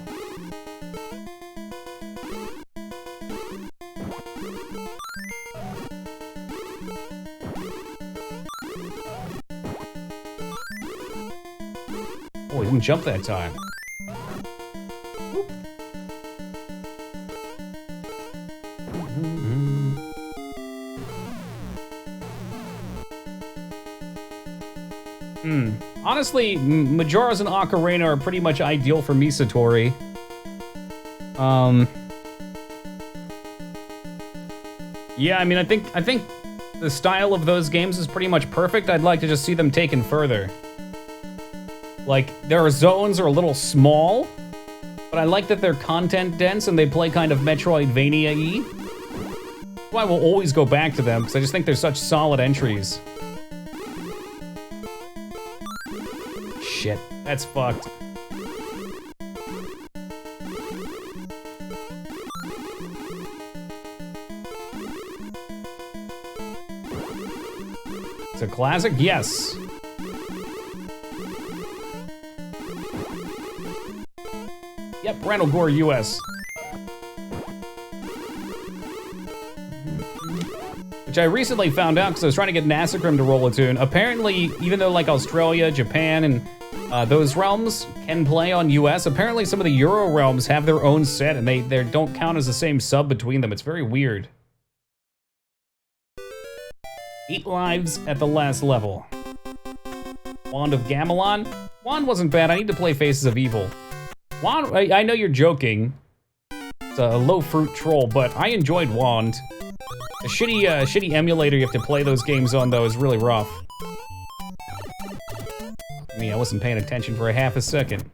Oh, he didn't jump that time. Honestly, Majora's and Ocarina are pretty much ideal for me, Satori. Yeah, I mean, I think the style of those games is pretty much perfect. I'd like to just see them taken further. Like, their zones are a little small, but I like that they're content dense and they play kind of Metroidvania-y. That's why we'll always go back to them, because I just think they're such solid entries. Shit, that's fucked. It's a classic? Yes. Yep, Rattlegore US. Which I recently found out because I was trying to get Nasacrim to roll a tune. Apparently, even though like Australia, Japan, and those realms can play on US, apparently some of the Euro realms have their own set and they don't count as the same sub between them. It's very weird. 8 lives at the last level. Wand of Gamelon? Wand wasn't bad. I need to play Faces of Evil. Wand, I know you're joking. It's a low-fruit troll, but I enjoyed Wand. A shitty emulator you have to play those games on, though, is really rough. I mean, I wasn't paying attention for a half a second.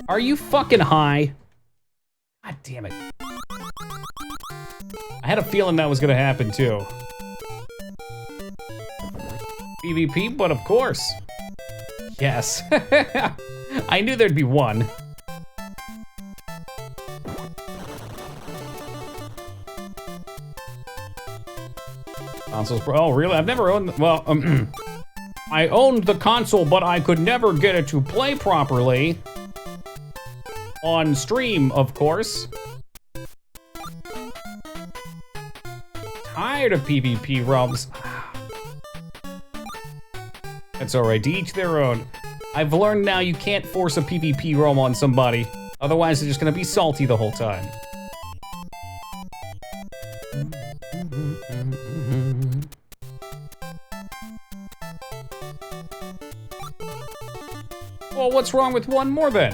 Are you fucking high? God damn it. I had a feeling that was gonna happen, too. PvP, but of course. Yes. I knew there'd be one. Consoles, oh really? I've never owned, well, I owned the console, but I could never get it to play properly. On stream, of course. Tired of PvP realms. That's alright, to each their own. I've learned now you can't force a PvP realm on somebody. Otherwise, they're just gonna be salty the whole time. Well, what's wrong with one more then?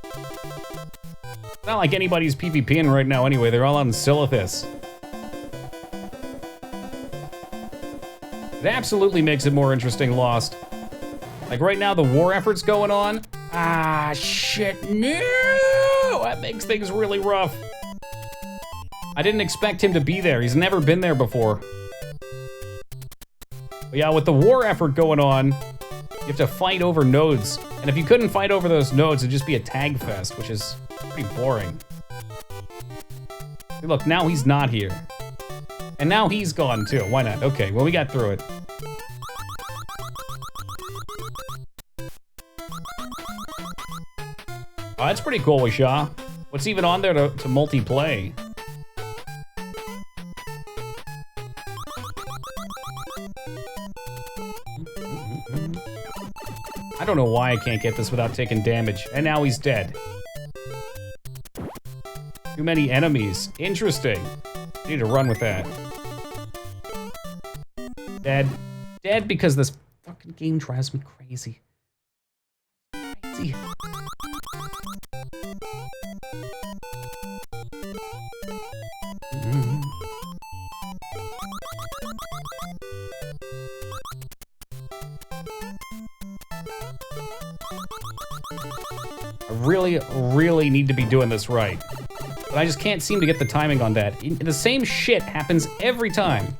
It's not like anybody's PvPing right now anyway, they're all on Silithus. It absolutely makes it more interesting, Lost. Like right now, the war effort's going on. Ah, shit, no! That makes things really rough. I didn't expect him to be there. He's never been there before. But yeah, with the war effort going on, you have to fight over nodes. And if you couldn't fight over those nodes, it'd just be a tag fest, which is pretty boring. See, look, now he's not here. And now he's gone too. Why not? Okay, well, we got through it. Oh, that's pretty cool, Wishaw. What's even on there to multi-play? I don't know why I can't get this without taking damage. And now he's dead. Too many enemies. Interesting. Need to run with that. Dead. Dead because this fucking game drives me crazy. Crazy. I really need to be doing this right. But I just can't seem to get the timing on that. The same shit happens every time.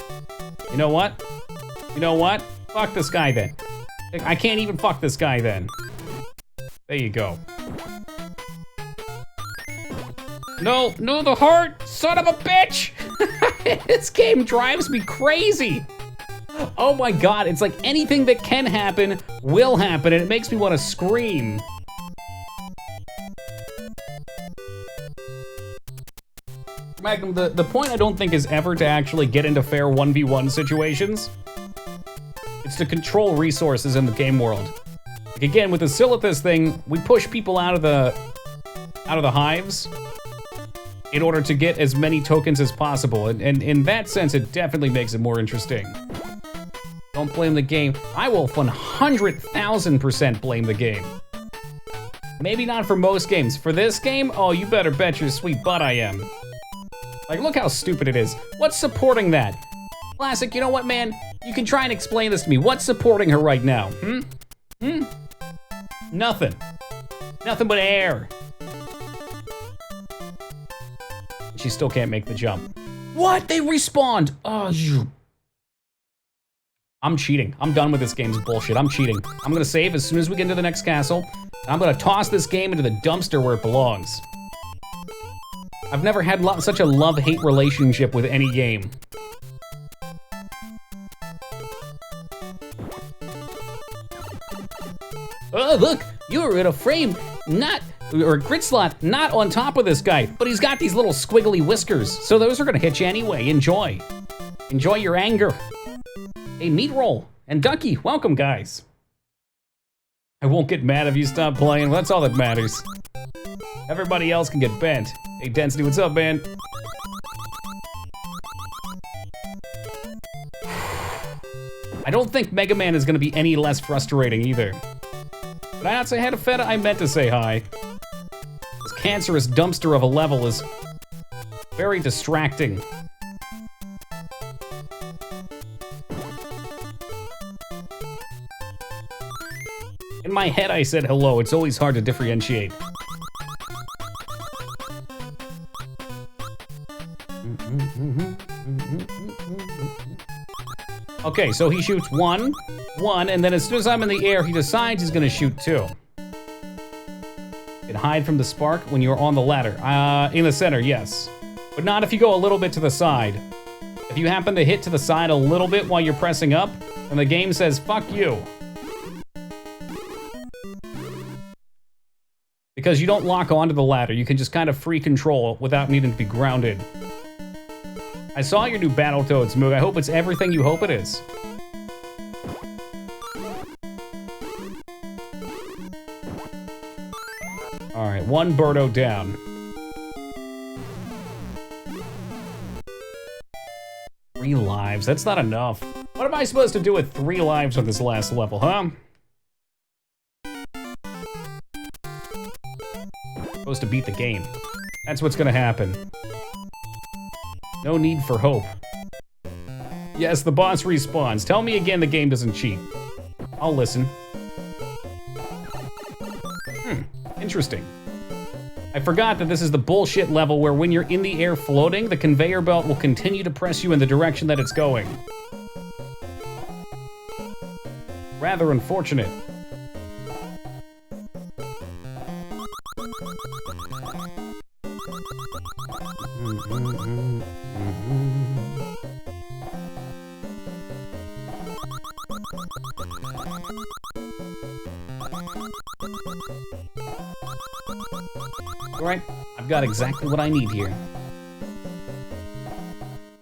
You know what? You know what? Fuck this guy then. I can't even fuck this guy then. There you go. No, no, the heart! Son of a bitch! This game drives me crazy! Oh my god, it's like anything that can happen will happen, and it makes me want to scream. Magnum, the point I don't think is ever to actually get into fair 1v1 situations. It's to control resources in the game world. Like again, with the Silithus thing, we push people out of the hives in order to get as many tokens as possible. And in that sense, it definitely makes it more interesting. Don't blame the game. I will 100,000% blame the game. Maybe not for most games. For this game, oh, you better bet your sweet butt I am. Like, look how stupid it is. What's supporting that? Classic, you know what, man? You can try and explain this to me. What's supporting her right now? Nothing. Nothing but air. She still can't make the jump. What? They respawned! Oh, you... I'm cheating. I'm done with this game's bullshit. I'm cheating. I'm gonna save as soon as we get into the next castle. And I'm gonna toss this game into the dumpster where it belongs. I've never had such a love-hate relationship with any game. Oh, look! You're in a frame, or a grid slot, not on top of this guy, but he's got these little squiggly whiskers, so those are gonna hit you anyway. Enjoy. Enjoy your anger. Hey, Meat Roll and Ducky, welcome, guys. I won't get mad if you stop playing. That's all that matters. Everybody else can get bent. Hey, Density, what's up, man? I don't think Mega Man is gonna be any less frustrating either. Did I not say hi to Feta? I meant to say hi. This cancerous dumpster of a level is very distracting. In my head, I said hello. It's always hard to differentiate. Okay, so he shoots one, and then as soon as I'm in the air, he decides he's gonna shoot two. You can hide from the spark when you're on the ladder. In the center, yes. But not if you go a little bit to the side. If you happen to hit to the side a little bit while you're pressing up, then the game says, fuck you. Because you don't lock onto the ladder, you can just kind of free control without needing to be grounded. I saw your new Battletoads, Moog. I hope it's everything you hope it is. Alright, one Birdo down. Three lives, that's not enough. What am I supposed to do with 3 lives on this last level, huh? Supposed to beat the game. That's what's gonna happen. No need for hope. Yes, the boss respawns. Tell me again the game doesn't cheat. I'll listen. Interesting. I forgot that this is the bullshit level where when you're in the air floating, the conveyor belt will continue to press you in the direction that it's going. Rather unfortunate. All right, I've got exactly what I need here.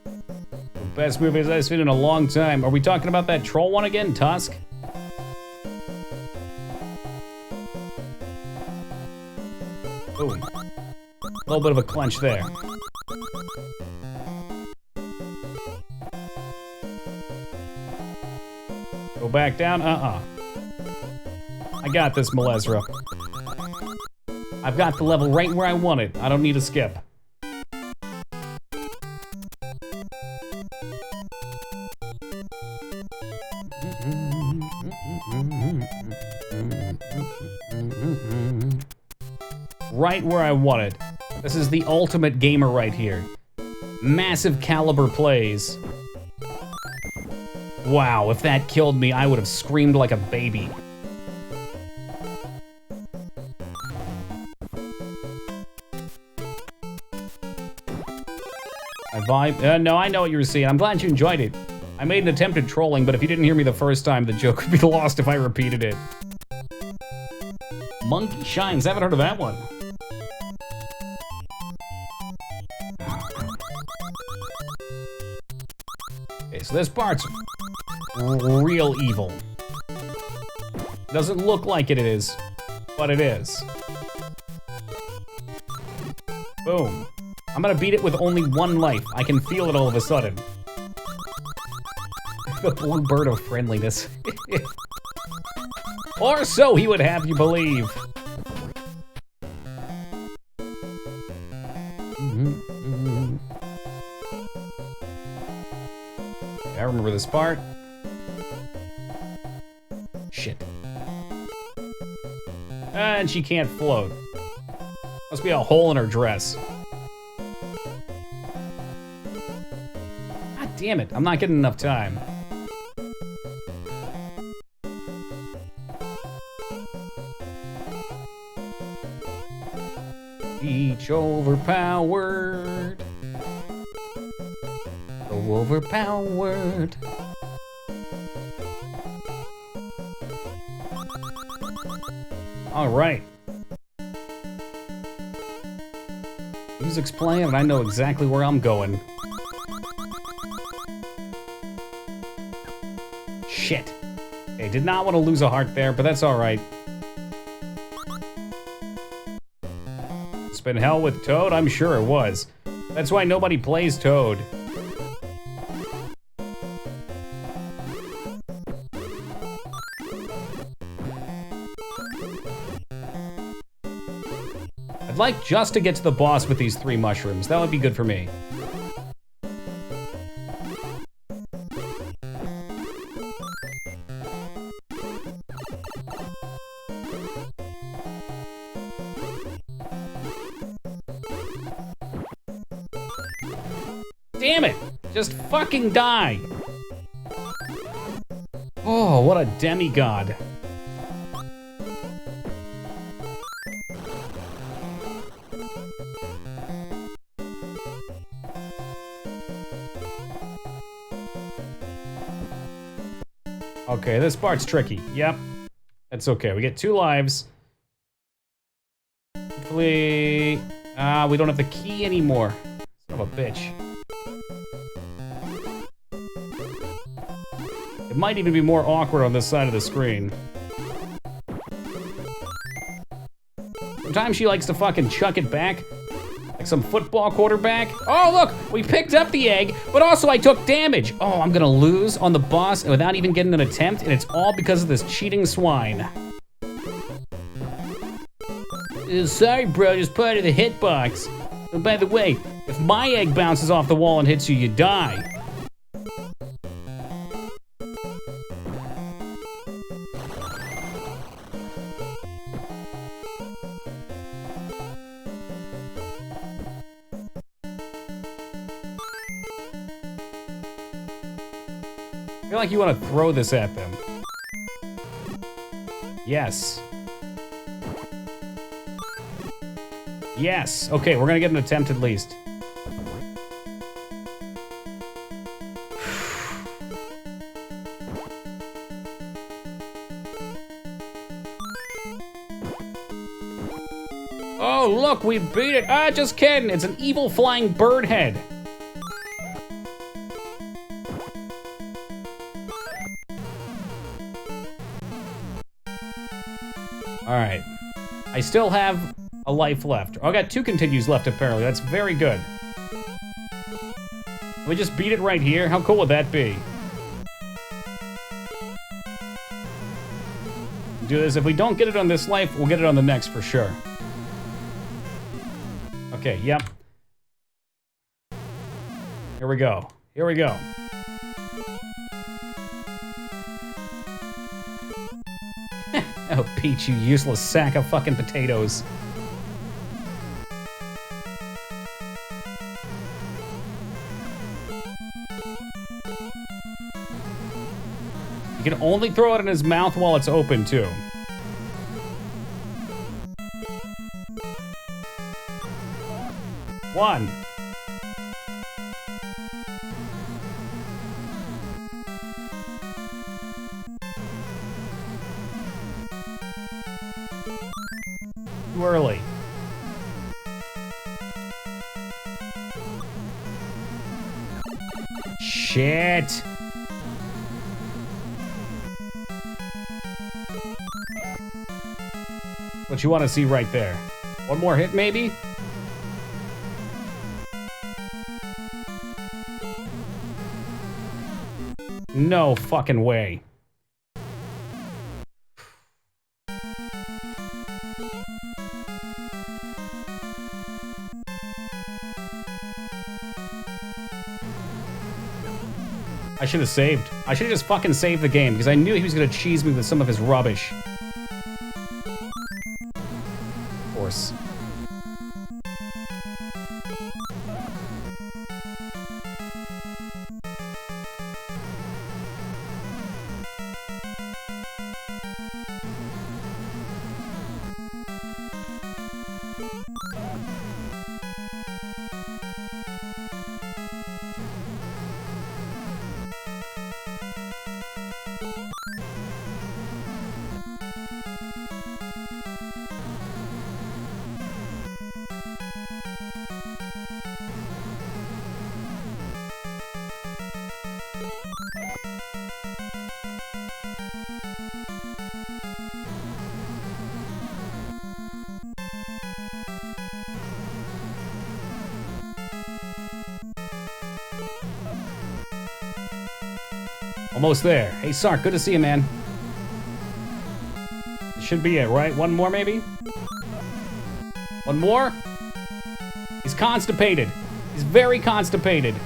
The best movies I've seen in a long time. Are we talking about that troll one again, Tusk? Boom. A little bit of a clench there. Go back down? I got this, Malezra. I've got the level right where I want it. I don't need a skip. Right where I want it. This is the ultimate gamer right here. Massive caliber plays. Wow, if that killed me, I would have screamed like a baby. No, I know what you were seeing. I'm glad you enjoyed it. I made an attempt at trolling, but if you didn't hear me the first time, the joke would be lost if I repeated it. Monkey Shines, haven't heard of that one. Okay, so this part's real evil. Doesn't look like it is, but it is. Boom. I'm gonna beat it with only one life. I can feel it all of a sudden. The blue bird of friendliness. Or so he would have you believe. I remember this part. Shit. And she can't float. Must be a hole in her dress. God damn it, I'm not getting enough time. Each overpowered. So overpowered. All right. Music's playing and I know exactly where I'm going. Shit. Okay, did not want to lose a heart there, but that's all right. It's been hell with Toad? I'm sure it was. That's why nobody plays Toad. I'd like just to get to the boss with these 3 mushrooms. That would be good for me. Damn it! Just fucking die! Oh, what a demigod. Okay, this part's tricky. Yep. That's okay. We get 2 lives. Hopefully... we don't have the key anymore. Son of a bitch. It might even be more awkward on this side of the screen. Sometimes she likes to fucking chuck it back. Like some football quarterback. Oh, look! We picked up the egg, but also I took damage. Oh, I'm gonna lose on the boss without even getting an attempt, and it's all because of this cheating swine. Sorry, bro, just part of the hitbox. Oh, by the way, if my egg bounces off the wall and hits you, you die. I feel like you want to throw this at them. Yes. Yes. Okay, we're gonna get an attempt at least. Oh, look, we beat it. Ah, just kidding. It's an evil flying bird head. All right. I still have a life left. Oh, I got 2 continues left, apparently. That's very good. We just beat it right here. How cool would that be? Do this. If we don't get it on this life, we'll get it on the next for sure. Okay, yep. Here we go. Here we go. Oh, Peach, you useless sack of fucking potatoes. You can only throw it in his mouth while it's open, too. One. Too early. Shit. What you want to see right there? One more hit, maybe? No fucking way. I should have saved. I should have just fucking saved the game because I knew he was gonna cheese me with some of his rubbish. Of course. Almost there. Hey, Sark, good to see you, man. This should be it, right? One more, maybe? One more? He's constipated. He's very constipated.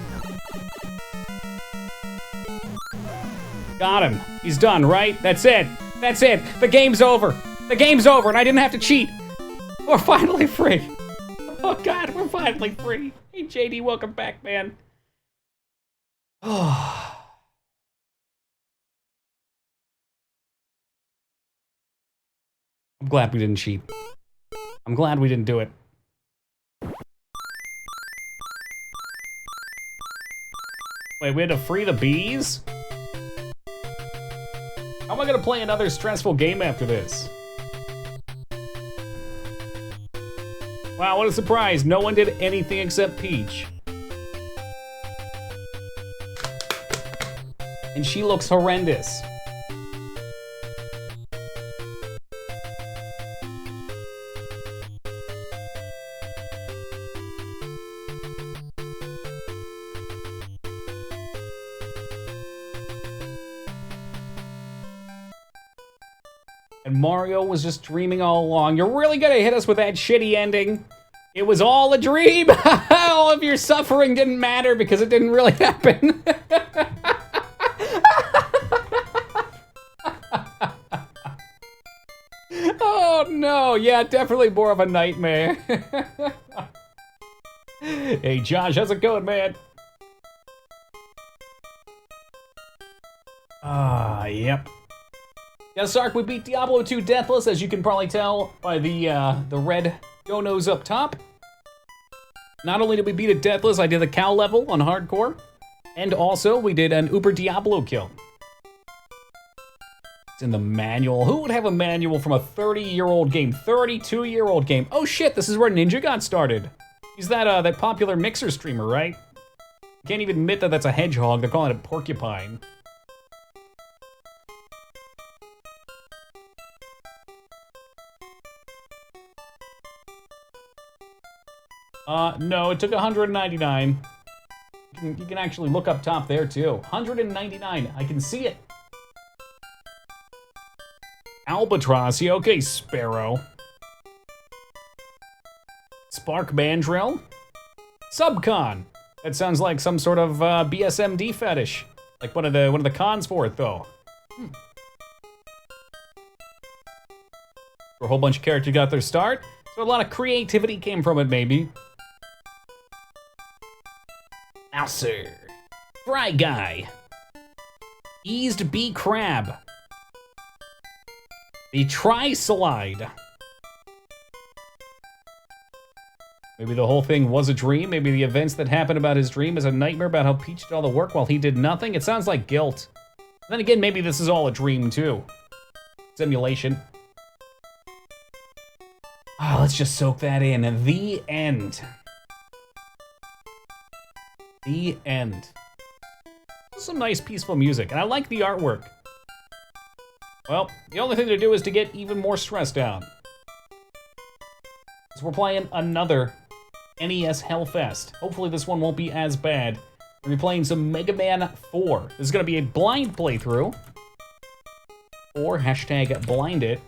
Got him. He's done, right? That's it. That's it. The game's over. The game's over, and I didn't have to cheat. We're finally free. Oh, God, we're finally free. Hey, JD, welcome back, man. Oh. I'm glad we didn't cheat. I'm glad we didn't do it. Wait, we had to free the bees? How am I gonna play another stressful game after this? Wow, what a surprise. No one did anything except Peach. And she looks horrendous. And Mario was just dreaming all along. You're really gonna hit us with that shitty ending? It was all a dream! All of your suffering didn't matter because it didn't really happen. Oh no, yeah, definitely more of a nightmare. Hey Josh, how's it going, man? Ah, yep. Yeah, Sark, we beat Diablo 2 Deathless, as you can probably tell by the red donos up top. Not only did we beat it Deathless, I did the cow level on hardcore, and also we did an Uber Diablo kill. It's in the manual. Who would have a manual from a 30-year-old game, 32-year-old game? Oh shit, this is where Ninja got started. He's that popular Mixer streamer, right? Can't even admit that that's a hedgehog, they're calling it a porcupine. No, it took 199. You can actually look up top there too. 199, I can see it. Albatross, yeah, okay, Sparrow. Spark Mandrill. Subcon. That sounds like some sort of BSMD fetish. Like one of the cons for it though. A whole bunch of characters got their start, so a lot of creativity came from it maybe. Mouser. Fry Guy. Eased Bee Crab. The Tri-Slide. Maybe the whole thing was a dream. Maybe the events that happened about his dream is a nightmare about how Peach did all the work while he did nothing. It sounds like guilt. Then again, maybe this is all a dream too. Simulation. Ah, let's just soak that in. The end. The end. Some nice peaceful music, and I like the artwork. Well, the only thing to do is to get even more stressed out. So we're playing another NES Hellfest. Hopefully this one won't be as bad. We're gonna be playing some Mega Man 4. This is gonna be a blind playthrough. Or hashtag blind it.